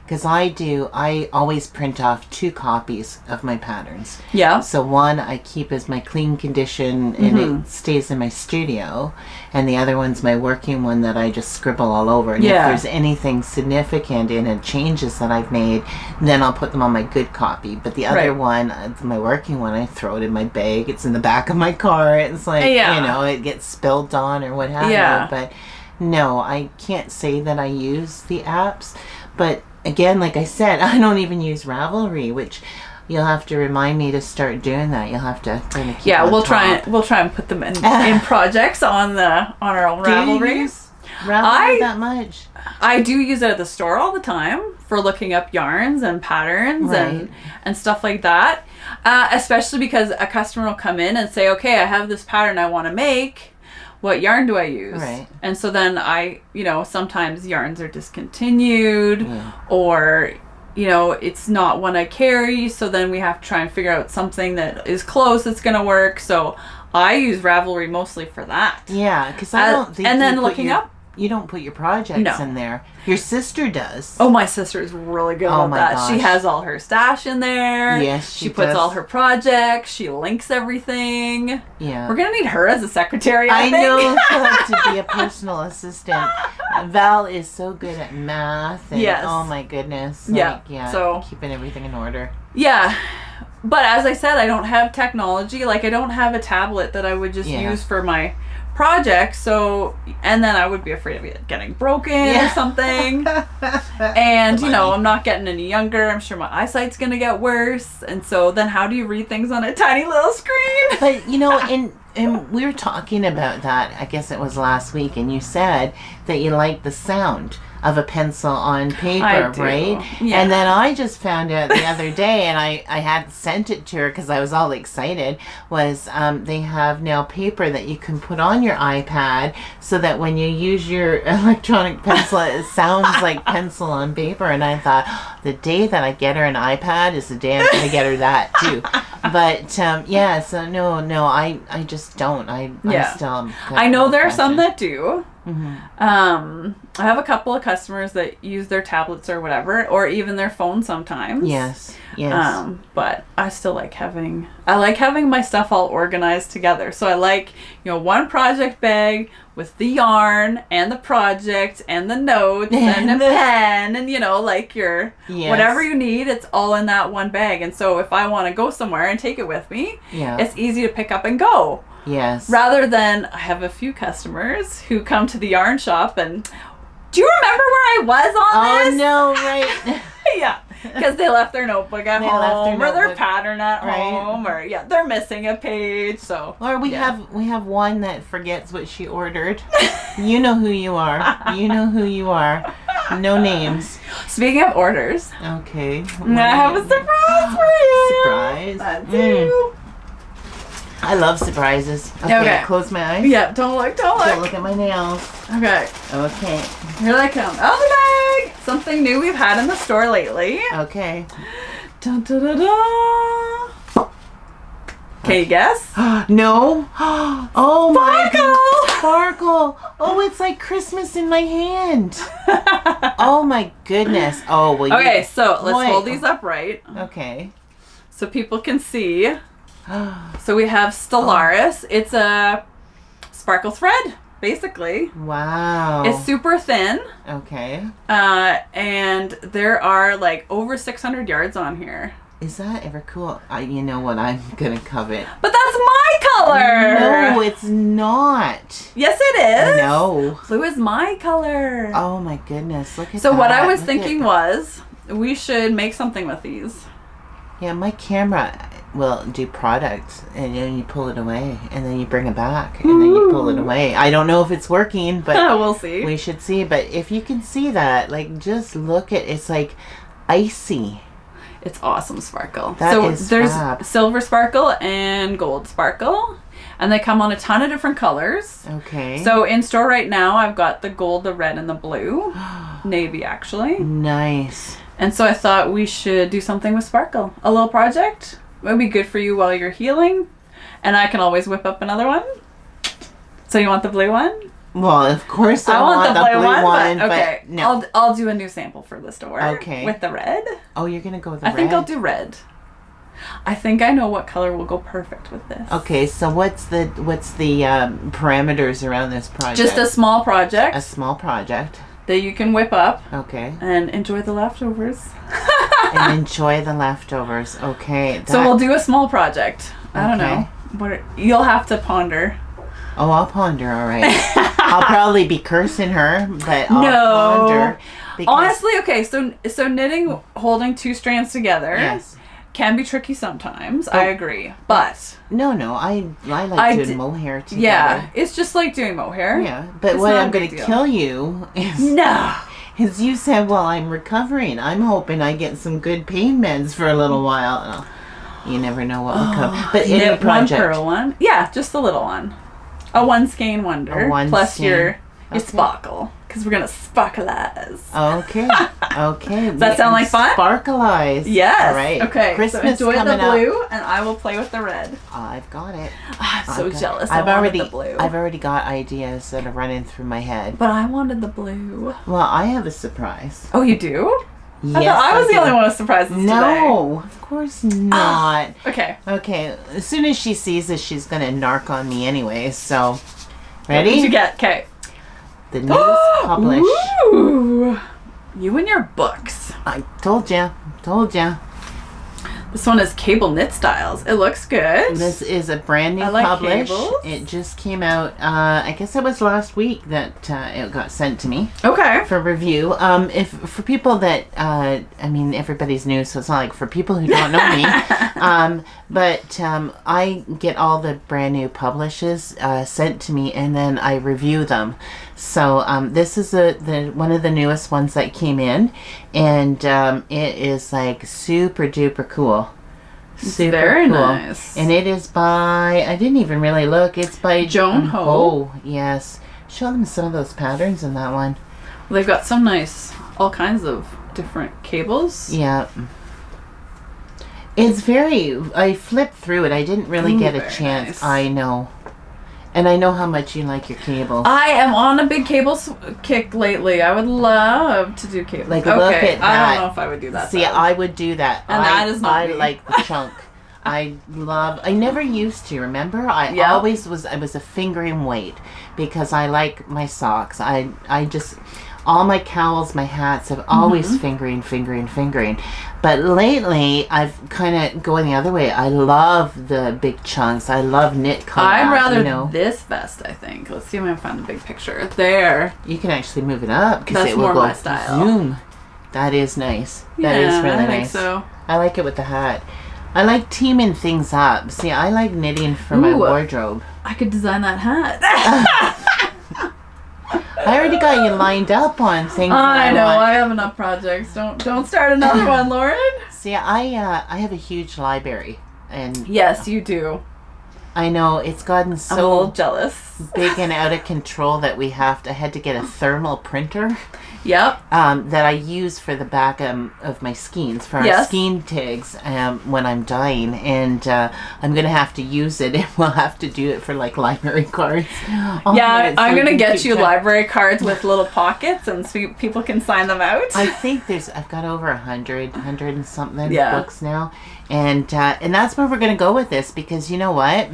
Because I always print off 2 copies of my patterns. Yeah. So one I keep as my clean condition and it stays in my studio. And the other one's my working one that I just scribble all over. And if there's anything significant in it, changes that I've made, then I'll put them on my good copy. But the other one, my working one, I throw it in my bag. It's in the back of my car. It's like, it gets spilled on or what have you. But no, I can't say that I use the apps. But again, like I said, I don't even use Ravelry, which you'll have to remind me to start doing that. You'll have to kind of keep on we'll top. try and put them in projects on our own Ravelry. Do you use Ravelry that much? I do use it at the store all the time for looking up yarns and patterns and stuff like that. Especially because a customer will come in and say, okay, I have this pattern I want to make. What yarn do I use? Right. And so then sometimes yarns are discontinued or, it's not one I carry. So then we have to try and figure out something that is close that's going to work. So I use Ravelry mostly for that. Yeah, because I don't think you don't put your projects in there. Your sister does. Oh, my sister is really good at that. Gosh. She has all her stash in there. Yes, she puts all her projects. She links everything. Yeah. We're going to need her as a secretary, I think. know. She'll have to be a personal assistant. Val is so good at math. And, oh, my goodness. So keeping everything in order. Yeah. But as I said, I don't have technology. I don't have a tablet that I would just use for my project. So, and then I would be afraid of it getting broken or something. And, you know, I'm not getting any younger. I'm sure my eyesight's going to get worse. And so then how do you read things on a tiny little screen? But, you know, and we were talking about that, I guess it was last week, and you said that you like the sound of a pencil on paper, right? Yeah. And then I just found out the other day, and I had sent it to her because I was all excited, was they have now paper that you can put on your iPad so that when you use your electronic pencil, it sounds like pencil on paper. And I thought, the day that I get her an iPad is the day I'm going to get her that too. But yeah, so no, I just don't. I still. I know there are some that do. Mm-hmm. I have a couple of customers that use their tablets or whatever, or even their phone sometimes. Yes. But I still like having my stuff all organized together. So I like, you know, one project bag with the yarn and the project and the notes and a pen and, you know, like your whatever you need, it's all in that one bag. And so if I want to go somewhere and take it with me, it's easy to pick up and go. Yes. Rather than, I have a few customers who come to the yarn shop and, do you remember where I was on this? Oh, no, right. Yeah. Because they left their notebook at home, or their pattern at home, or they're missing a page. So, or we have one that forgets what she ordered. You know who you are. You know who you are. No names. Speaking of orders, okay, I have a surprise for you. Surprise. That's you. I love surprises. Okay. Close my eyes. Yeah. Don't look. Don't look at my nails. Okay. Here they come. Oh, the bag. Something new we've had in the store lately. Okay. Dun, da, da, da. Can you guess? No. Oh my Sparkle! Oh, it's like Christmas in my hand. Oh my goodness. Oh well. Okay, so let's hold these up right. Okay. So people can see. So we have Stellaris. It's a sparkle thread, basically. Wow. It's super thin. Okay. And there are like over 600 yards on here. Is that ever cool? You know what? I'm gonna covet. But that's my color! No, it's not. Yes, it is. No. Blue is my color. Oh my goodness. Look at that. So what I was thinking was, we should make something with these. Yeah, my camera will do product, and then you pull it away, and then you bring it back, and then you pull it away. I don't know if it's working, but we'll see. We should see. But if you can see that, like, just look at it's like icy. It's awesome sparkle. There's fab. Silver sparkle and gold sparkle, and they come on a ton of different colors. Okay. So in store right now, I've got the gold, the red, and the blue. Navy, actually. Nice. And so I thought we should do something with sparkle. A little project. It would be good for you while you're healing. And I can always whip up another one. So you want the blue one? Well, of course I want the blue one. But okay, but no. I'll do a new sample for the store. Okay. With the red. Oh, you're going to go with the red? I think I'll do red. I think I know what color will go perfect with this. Okay, so what's the parameters around this project? Just a small project. A small project. That you can whip up. Okay. And enjoy the leftovers. And enjoy the leftovers. Okay. So we'll do a small project. I don't know. You'll have to ponder. Oh, I'll ponder, all right. I'll probably be cursing her, but I'll ponder. Honestly, okay, so knitting, holding two strands together can be tricky sometimes. I agree. But no, I like doing mohair together. Yeah, it's just like doing mohair. Yeah, but what I'm going to kill you is is you said, well, I'm recovering. I'm hoping I get some good pain meds for a little while. You never know what will come. But in a project, one pearl one, just a little one, a one skein wonder, plus your sparkle, because we're gonna sparkleize. Okay. Does that sound like fun? Sparkleize. Yes. All right. Okay. Christmas so enjoy the blue, up. And I will play with the red. I've got it. I'm so jealous. I've the blue. I've already got ideas that are running through my head. But I wanted the blue. Well, I have a surprise. Oh, you do? Yes, I thought I was the only one with surprises today. No, of course not. Okay. Okay. As soon as she sees this, she's gonna narc on me anyway. So, ready? What did you get? Okay. The newest published. Ooh, you and your books. I told ya. This one is Cable Knit Styles. It looks good. This is a brand new publish. It just came out, I guess it was last week that it got sent to me. Okay. For review. If for people that, I mean, everybody's new, so it's not like for people who don't know me. But I get all the brand new publishes sent to me, and then I review them. So this is the one of the newest ones that came in, and it is like super duper cool. Super very cool. Nice. And it is by, I didn't even really look, it's by Joan Ho. Oh, yes. Show them some of those patterns in that one. Well, they've got some nice, all kinds of different cables. Yeah. It's very, I flipped through it. I didn't really get a chance. Nice. I know. And I know how much you like your cable. I am on a big cable kick lately. I would love to do cable. Like, look at that. I don't know if I would do that. See, though. I would do that. And that is not I me. like the chunk. I never used to, remember? I was a fingering weight because I like my socks. I just, all my cowls, my hats have always fingering. But lately, I've kind of going the other way. I love the big chunks. I love knit collab. I'd rather this vest, I think. Let's see if I can find the big picture. There. You can actually move it up because That's it will more go my style. zoom. That is nice. That is really I nice. think so. I like it with the hat. I like teaming things up. See, I like knitting for my wardrobe. I could design that hat. I already got you lined up on things. I know. I have enough projects. Don't start another one, Lauren. See, I have a huge library, and yes, you do. I know it's gotten I'm a so little jealous. big and out of control that I had to get a thermal printer. Yep. That I use for the back of my skeins, for our skein tags when I'm dyeing, and I'm going to have to use it, and we'll have to do it for like library cards. Yeah, I'm going to get you library cards with little pockets, and so people can sign them out. I think I've got over 100 and something books now, and that's where we're going to go with this, because you know what?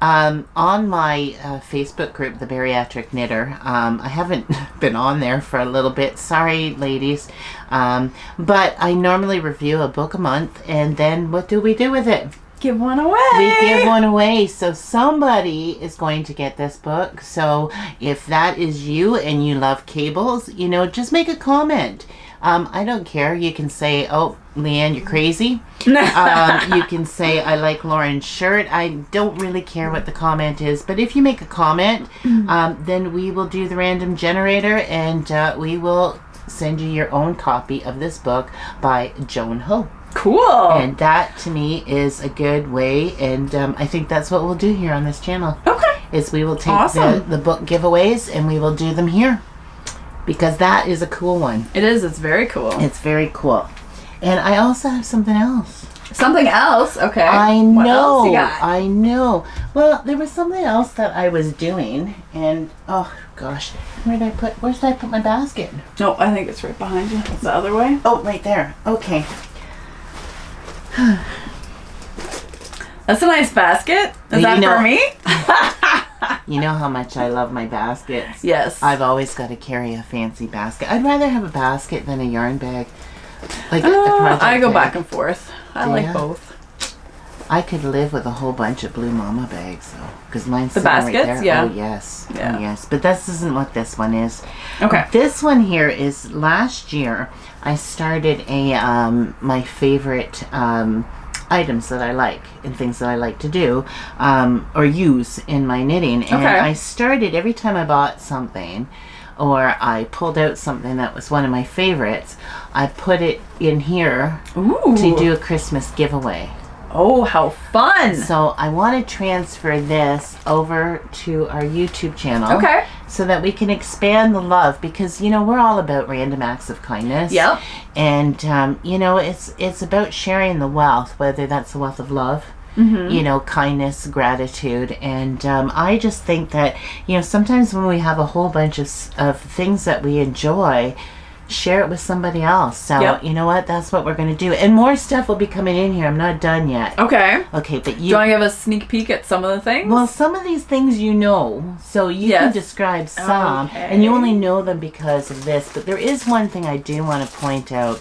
On my Facebook group, The Bariatric Knitter, I haven't been on there for a little bit. Sorry, ladies. But I normally review a book a month, and then what do we do with it? Give one away. We give one away. So somebody is going to get this book. So if that is you and you love cables, just make a comment. I don't care. You can say, oh, Lea-Ann, you're crazy. You can say, I like Lauren's shirt. I don't really care what the comment is. But if you make a comment, then we will do the random generator, and we will send you your own copy of this book by Joan Ho. Cool. And that, to me, is a good way. And I think that's what we'll do here on this channel. Okay. Is we will take the book giveaways, and we will do them here. Because that is a cool one. It is. It's very cool. It's very cool. And I also have something else. Something else? Okay. I know. What else you got? I know. Well, there was something else that I was doing, and oh gosh, where did I put my basket? No, I think it's right behind you. It's the other way. Oh, right there. Okay. That's a nice basket. Is that for me? You know how much I love my baskets. Yes. I've always got to carry a fancy basket. I'd rather have a basket than a yarn bag. Like I go back and forth. I like both. I could live with a whole bunch of Blue Mama bags, though, because mine's the baskets. Right there. Yeah. Oh yes, yeah. Oh, yes. But this isn't what this one is. Okay. This one here is last year. I started my favorite items that I like and things that I like to do or use in my knitting, and I started every time I bought something or I pulled out something that was one of my favorites, I put it in here to do a Christmas giveaway. Oh, how fun! So I want to transfer this over to our YouTube channel. Okay. So that we can expand the love, because, we're all about random acts of kindness. Yep. And, it's about sharing the wealth, whether that's the wealth of love, kindness, gratitude. And I just think that, sometimes when we have a whole bunch of things that we enjoy, share it with somebody else. So you know what, that's what we're going to do, and more stuff will be coming in here. I'm not done yet. Okay, but do you want to give a sneak peek at some of the things? Well, some of these things so you can describe some, and you only know them because of this. But there is one thing I do want to point out.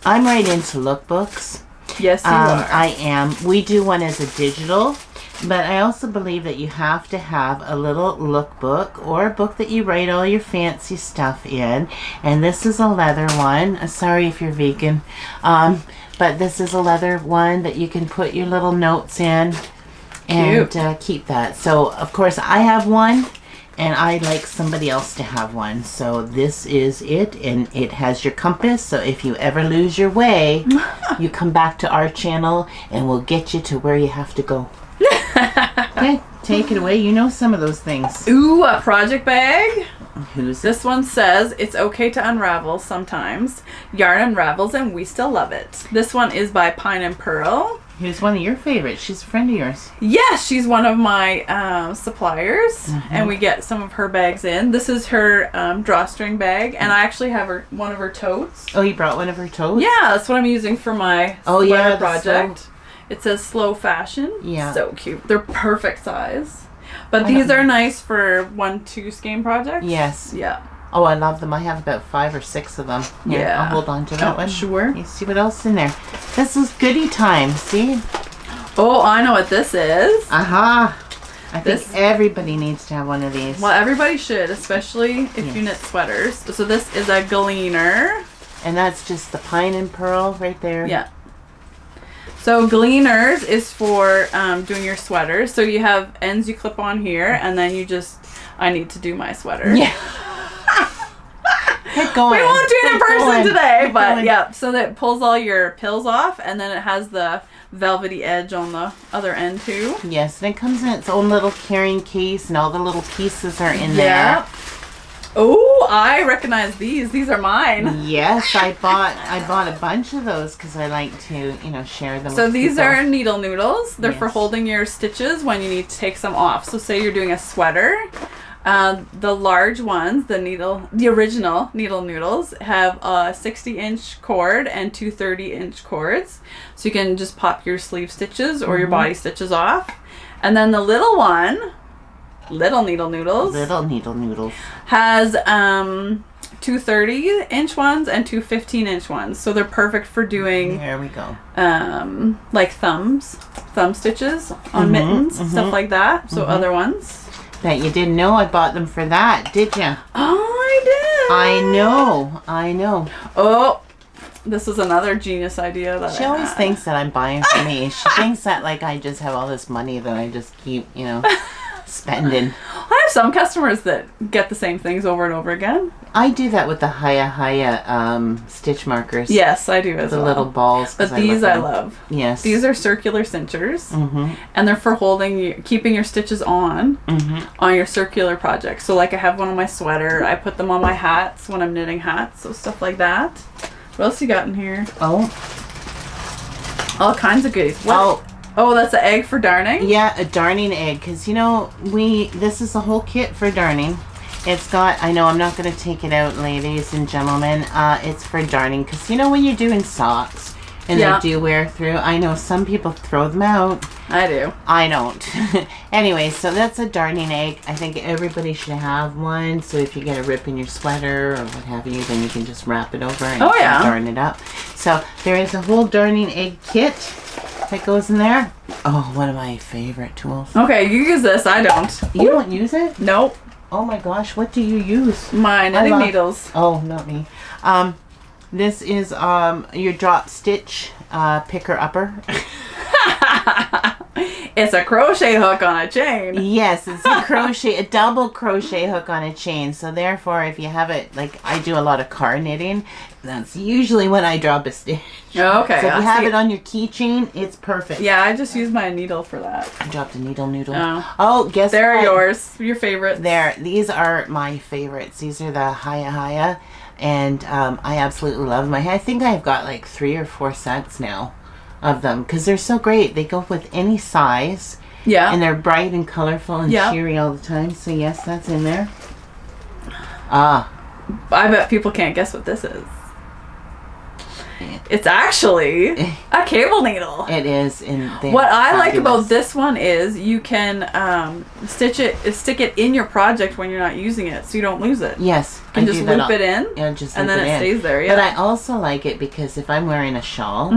I'm right into lookbooks, Yes, you are. I am. We do one as a digital, but I also believe that you have to have a little lookbook or a book that you write all your fancy stuff in. And this is a leather one. Sorry if you're vegan. But this is a leather one that you can put your little notes in and keep that. So, of course, I have one. And I'd like somebody else to have one. So this is it. And it has your compass. So if you ever lose your way, you come back to our channel and we'll get you to where you have to go. Okay, take it away. You know some of those things. Ooh, a project bag. Who's This one says, it's okay to unravel sometimes. Yarn unravels and we still love it. This one is by Pine and Pearl. Who's one of your favorites? She's a friend of yours. Yes, she's one of my suppliers, and we get some of her bags in. This is her drawstring bag, and I actually have one of her totes. Oh, you brought one of her totes? Yeah, that's what I'm using for my sweater project. It says slow fashion. Yeah. So cute. They're perfect size. But these are nice for 1-2 skein projects. Yes. Yeah. Oh, I love them. I have about 5 or 6 of them. Here, Yeah. I'll hold on to that one. Sure. You see what else is in there? This is goodie time. See? Oh, I know what this is. Aha. I think everybody needs to have one of these. Well, everybody should, especially if you knit sweaters. So this is a gleaner. And that's just the Pine and Pearl right there. Yeah. So gleaners is for doing your sweaters. So you have ends you clip on here, and then you just, I need to do my sweater. Yeah. Get going. We won't do it in person today, but going. yeah. So that pulls all your pills off, and then it has the velvety edge on the other end too. Yes, and it comes in its own little carrying case, and all the little pieces are in there. Oh, I recognize these. These are mine. Yes, I bought a bunch of those because I like to, share them. So with these people. are needle noodles. They're for Yes. holding your stitches when you need to take some off. So say you're doing a sweater. The large ones, the original needle noodles, have a 60-inch cord and 2 30-inch cords. So you can just pop your sleeve stitches or your body stitches off. And then the little one, little needle noodles, has 2 30-inch ones and 2 15-inch ones. So they're perfect for doing, there we go, like thumb stitches on mittens, stuff like that. So other ones. that you didn't know I bought them for that, did you? Oh, I did. I know. Oh, this is another genius idea that She always thinks that I'm buying for me. She thinks that like I just have all this money that I just keep, spending. I have some customers that get the same things over and over again. I do that with the Haya stitch markers. Yes, I do as the well. little balls. But these I love. Yes. These are circular cinchers, and they're for keeping your stitches on your circular projects. So like I have one on my sweater. I put them on my hats when I'm knitting hats. So stuff like that. What else you got in here? Oh. All kinds of goodies. What? Oh, that's an egg for darning? Yeah, a darning egg. Because, this is a whole kit for darning. It's got, I know I'm not going to take it out, ladies and gentlemen. It's for darning. Because, when you're doing socks and they do wear through, I know some people throw them out. I do. I don't. Anyway, so that's a darning egg. I think everybody should have one. So if you get a rip in your sweater or what have you, then you can just wrap it over and darn it up. So there is a whole darning egg kit that goes in there. Oh, one of my favorite tools. Okay, you use this. I don't. You don't use it? Nope. Oh my gosh, what do you use? My knitting needles. Oh, not me. This is your drop stitch picker upper. It's a crochet hook on a chain. Yes, it's a double crochet hook on a chain. So therefore, if you have it, like I do a lot of car knitting, that's usually when I drop a stitch. Okay. So if you have it on your keychain, it's perfect. Yeah, I just use my needle for that. I dropped a needle noodle. Oh, guess they're what? yours. Your favorites. These are my favorites. These are the Haya. And I absolutely love them. I think I've got like 3 or 4 sets now of them because they're so great. They go with any size. Yeah. And they're bright and colorful and cheery all the time. So yes, that's in there. I bet people can't guess what this is. It's actually a cable needle. It is. What I like about this one is you can stick it in your project when you're not using it, so you don't lose it. Yes. You can just loop it in, and then it stays there. Yeah. But I also like it because if I'm wearing a shawl,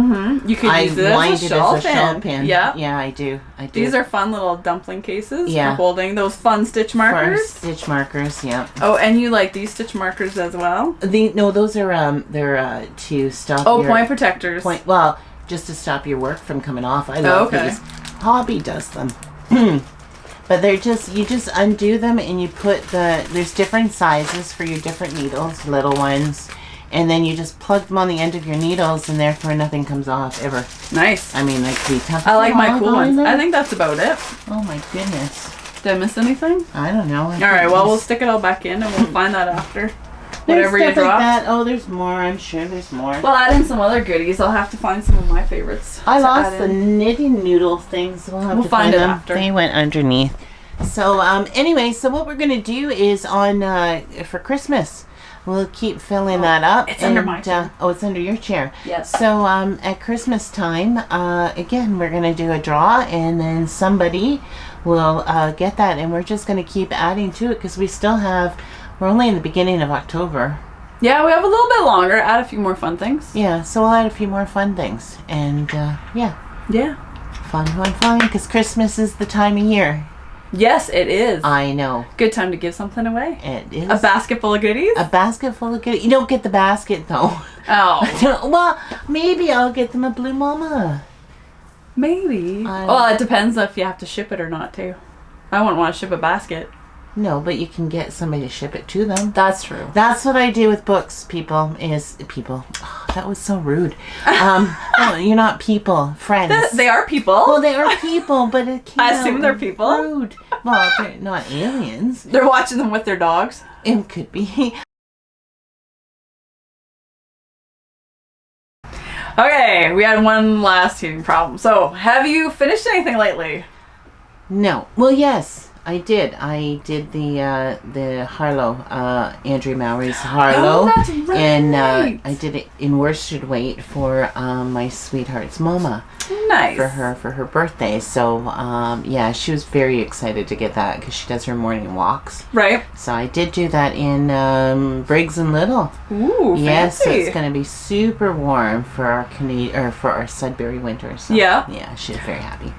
you can use it as a shawl pin. Yeah. Yeah, I do. These are fun little dumpling cases for holding those fun stitch markers. Stitch markers, yeah. Oh, and you like these stitch markers as well? No, those are they're to stop. Point protectors. Well, just to stop your work from coming off. I love these. Hobby does them. But they're you just undo them and you put there's different sizes for your different needles, little ones. And then you just plug them on the end of your needles and therefore nothing comes off ever. Nice. I mean, like the tough. I like my cool ones. I think that's about it. Oh my goodness. Did I miss anything? I don't know. All right, well, we'll stick it all back in and we'll find that after. Whatever you drop. Like that. Oh, there's more. I'm sure there's more. We'll add in some other goodies. I'll have to find some of my favorites. I lost the knitting noodle things. We'll find it after. They went underneath. So anyway, so what we're gonna do is for Christmas, we'll keep filling that up. It's under my chair. It's under your chair. Yes. So at Christmas time, again, we're gonna do a draw, and then somebody will get that, and we're just gonna keep adding to it because we're only in the beginning of October. Yeah, we have a little bit longer. Add a few more fun things. Yeah, so we'll add a few more fun things, and yeah. Fun, because Christmas is the time of year. Yes, it is. I know. Good time to give something away. It is. A basket full of goodies? A basket full of goodies. You don't get the basket, though. Oh. Well, maybe I'll get them a Blue Mama. Maybe. Well, it depends if you have to ship it or not, too. I wouldn't want to ship a basket. No, but you can get somebody to ship it to them. That's true. That's what I do with books, people. Oh, that was so rude. No, you're not people. Friends. They are people. Well, they are people, but it can't. I assume they're people. Rude. Well, they're not aliens. They're watching them with their dogs. It could be. Okay, we had one last heating problem. So, have you finished anything lately? No. Well, yes. I did. I did the Harlow, Andrea Mowry's Harlow. Oh, that's right. And I did it in worsted weight for my sweetheart's Mama. Nice. For her birthday. So yeah, she was very excited to get that because she does her morning walks. Right. So I did do that in Briggs and Little. Ooh, yes, fancy. so it's going to be super warm for our for our Sudbury winter. So, yeah, she's very happy.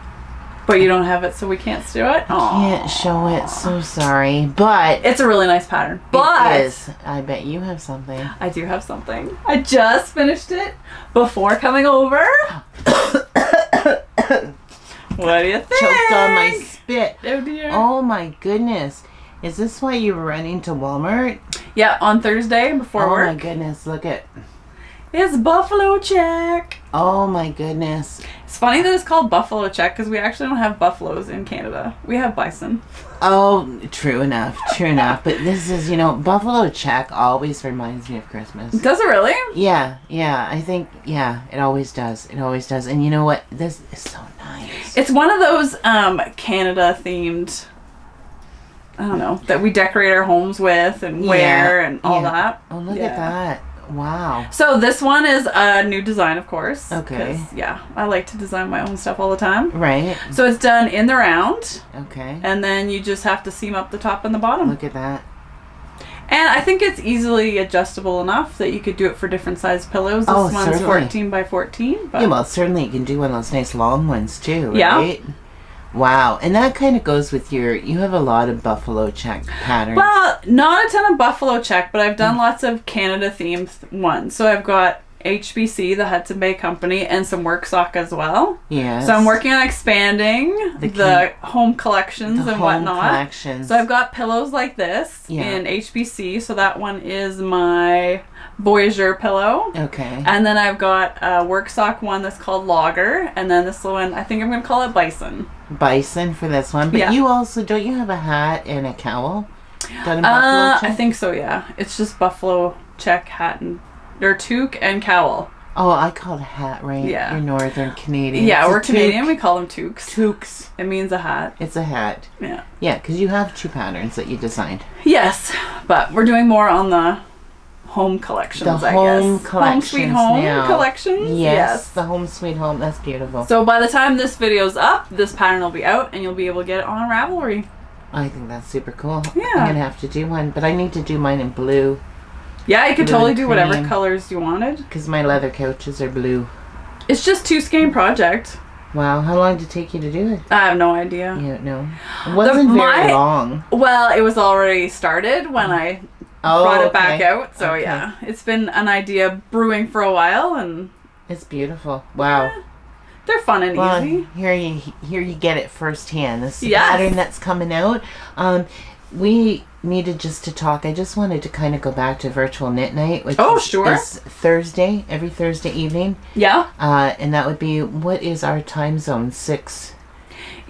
But you don't have it, so we can't do it? Can't show it, so sorry. But it's a really nice pattern. But it is. I bet you have something. I do have something. I just finished it before coming over. What do you think? Choked on my spit. Oh dear. Oh my goodness. Is this why you were running to Walmart? Yeah, on Thursday before work. Oh my goodness, look at. It's Buffalo Check. Oh my goodness. It's funny that it's called Buffalo Check because we actually don't have buffaloes in Canada. We have bison. Oh, true enough. But this is, Buffalo Check always reminds me of Christmas. Does it really? Yeah. I think, it always does. And you know what? This is so nice. It's one of those Canada themed, I don't know, that we decorate our homes with and wear and all that. Oh, look at that. Wow. So this one is a new design, of course. Okay. Yeah, I like to design my own stuff all the time. Right. So it's done in the round. Okay. And then you just have to seam up the top and the bottom. Look at that. And I think it's easily adjustable enough that you could do it for different size pillows. This one's certainly 14 by 14. But yeah, well, certainly you can do one of those nice long ones too, right? Yeah. Wow. And that kind of goes with you have a lot of Buffalo Check patterns. Well, not a ton of Buffalo Check, but I've done lots of Canada themed ones. So I've got HBC, the Hudson Bay Company, and some work sock as well. Yes. So I'm working on expanding the home collections and whatnot. So I've got pillows like this in HBC. So that one is my Voyager pillow. Okay. And then I've got a work sock one that's called Logger. And then this one, I think I'm going to call it Bison. Bison for this one. But you also, don't you have a hat and a cowl? Done in Buffalo Check? I think so, yeah. It's just Buffalo Check hat or toque and cowl. Oh, I call it a hat, right? Yeah. You're Northern Canadian. Yeah, we're Canadian. We call them toques. Toques. It means a hat. It's a hat. Yeah. Yeah, because you have two patterns that you designed. Yes, but we're doing more on the home collections, The I home guess. collections Home Sweet Home now. collections. Yes, the Home Sweet Home. That's beautiful. So by the time this video's up, this pattern will be out and you'll be able to get it on Ravelry. I think that's super cool. Yeah. I'm going to have to do one, but I need to do mine in blue. Yeah, you could Blue totally and do whatever cream. colors you wanted. Because my leather couches are blue. It's just 2 skein project. Wow, how long did it take you to do it? I have no idea. You don't know. It wasn't very long. Well, it was already started when I brought it back out. So Okay. yeah, it's been an idea brewing for a while, and It's beautiful. Wow. they're fun and Well, easy. here you get it firsthand. This Yes. pattern that's coming out. We needed just to talk. I just wanted to kind of go back to virtual knit night, which Sure. is Thursday, every Thursday evening. Yeah, And that would be, what is our time zone? 6?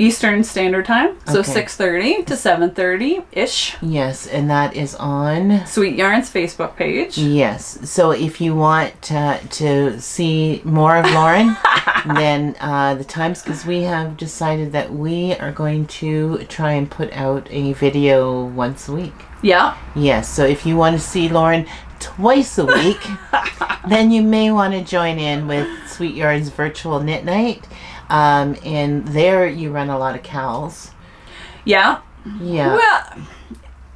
Eastern Standard Time, so Okay. 6:30 to 7:30 ish. Yes, and that is on... Sweet Yarns Facebook page. Yes. So if you want to see more of Lauren, then the times, because we have decided that we are going to try and put out a video once a week. Yeah, Yes. So if you want to see Lauren twice a week, then you may want to join in with Sweet Yarns Virtual Knit Night. And there you run a lot of cowls. yeah. Yeah. Well,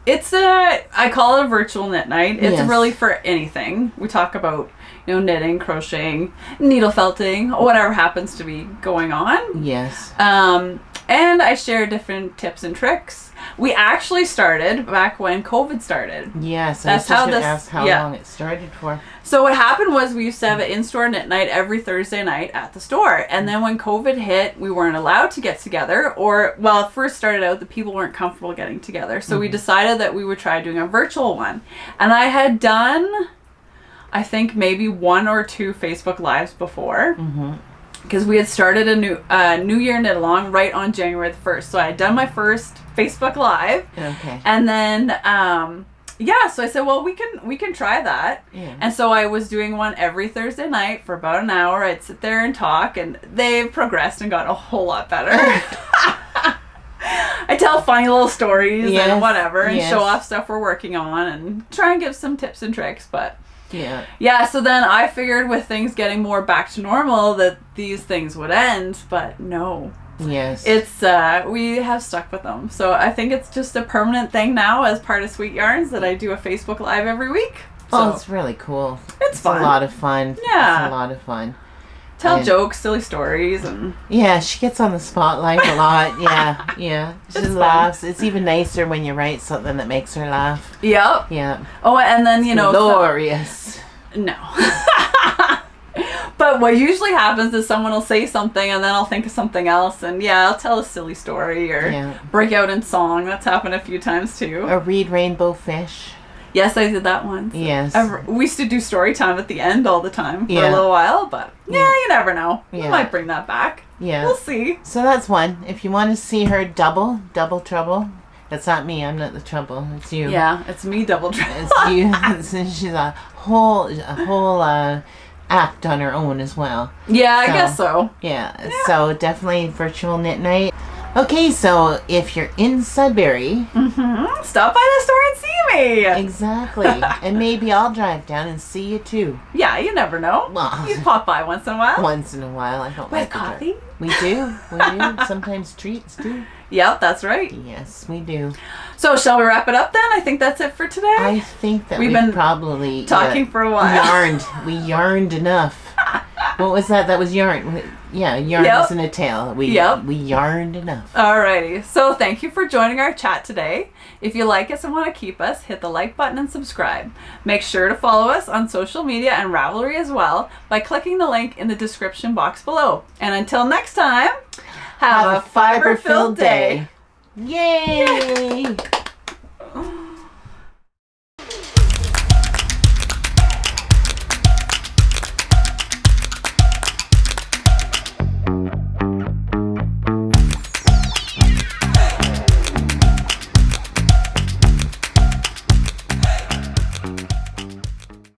I call it a virtual knit night. It's Yes. really for anything. We talk about, knitting, crocheting, needle felting, whatever happens to be going on. Yes. And I share different tips and tricks. We actually started back when COVID started. Yes. That's I how was just going this- to ask how yeah. long it started for. So what happened was we used to have an in-store knit night every Thursday night at the store. And then when COVID hit, we weren't allowed to get together. It first started out, the people weren't comfortable getting together. So we decided that we would try doing a virtual one. And I had done, I think, maybe 1 or 2 Facebook Lives before. Because we had started a New Year knit along right on January the 1st. So I had done my first Facebook Live. Okay. And then... so I said, well, we can try that. Yeah. And so I was doing one every Thursday night for about an hour. I'd sit there and talk, and they've progressed and got a whole lot better. I tell funny little stories Yes, and whatever, and yes. show off stuff we're working on, and try and give some tips and tricks. But Yeah. so then I figured with things getting more back to normal that these things would end, but no. Yes. It's we have stuck with them, so I think it's just a permanent thing now as part of Sweet Yarns that I do a Facebook Live every week. Oh, So it's really cool. it's fun. A lot of fun. Yeah. It's a lot of fun. Tell and- jokes, silly stories, and Yeah, she gets on the spotlight a lot. Yeah. She It's fun. laughs. It's even nicer when you write something that makes her laugh. yep. Yeah. Oh, and then Glorious. no. But what usually happens is someone will say something and then I'll think of something else, and I'll tell a silly story or Yeah. break out in song. That's happened a few times too. Or read Rainbow Fish. Yes, I did that once. Yes. We used to do story time at the end all the time for Yeah. a little while, but Yeah. you never know. Yeah. We might bring that back. Yeah. We'll see. So that's one. If you want to see her double trouble. That's not me. I'm not the trouble. It's you. Yeah, it's me double trouble. It's you. She's a whole act on her own as well. Yeah, I So- guess so. Yeah. So definitely virtual knit night. Okay, so if you're in Sudbury, Stop by the store and see me. exactly, and maybe I'll drive down and see you too. Yeah, you never know. Well, You pop by once in a while. once in a while. I don't With like to drive. coffee? We do. Sometimes treats too. Yep, that's right. Yes, we do. So shall we wrap it up then? I think that's it for today. I think that We've we've been probably talking for a while. We yarned enough. What was that? That was yarn. Yeah, yarn Yep. isn't a tale. We Yep. we yarned enough. Alrighty, so thank you for joining our chat today. If you like us and want to keep us, hit the like button and subscribe. Make sure to follow us on social media and Ravelry as well by clicking the link in the description box below. And until next time, have a fiber-filled day. Yay!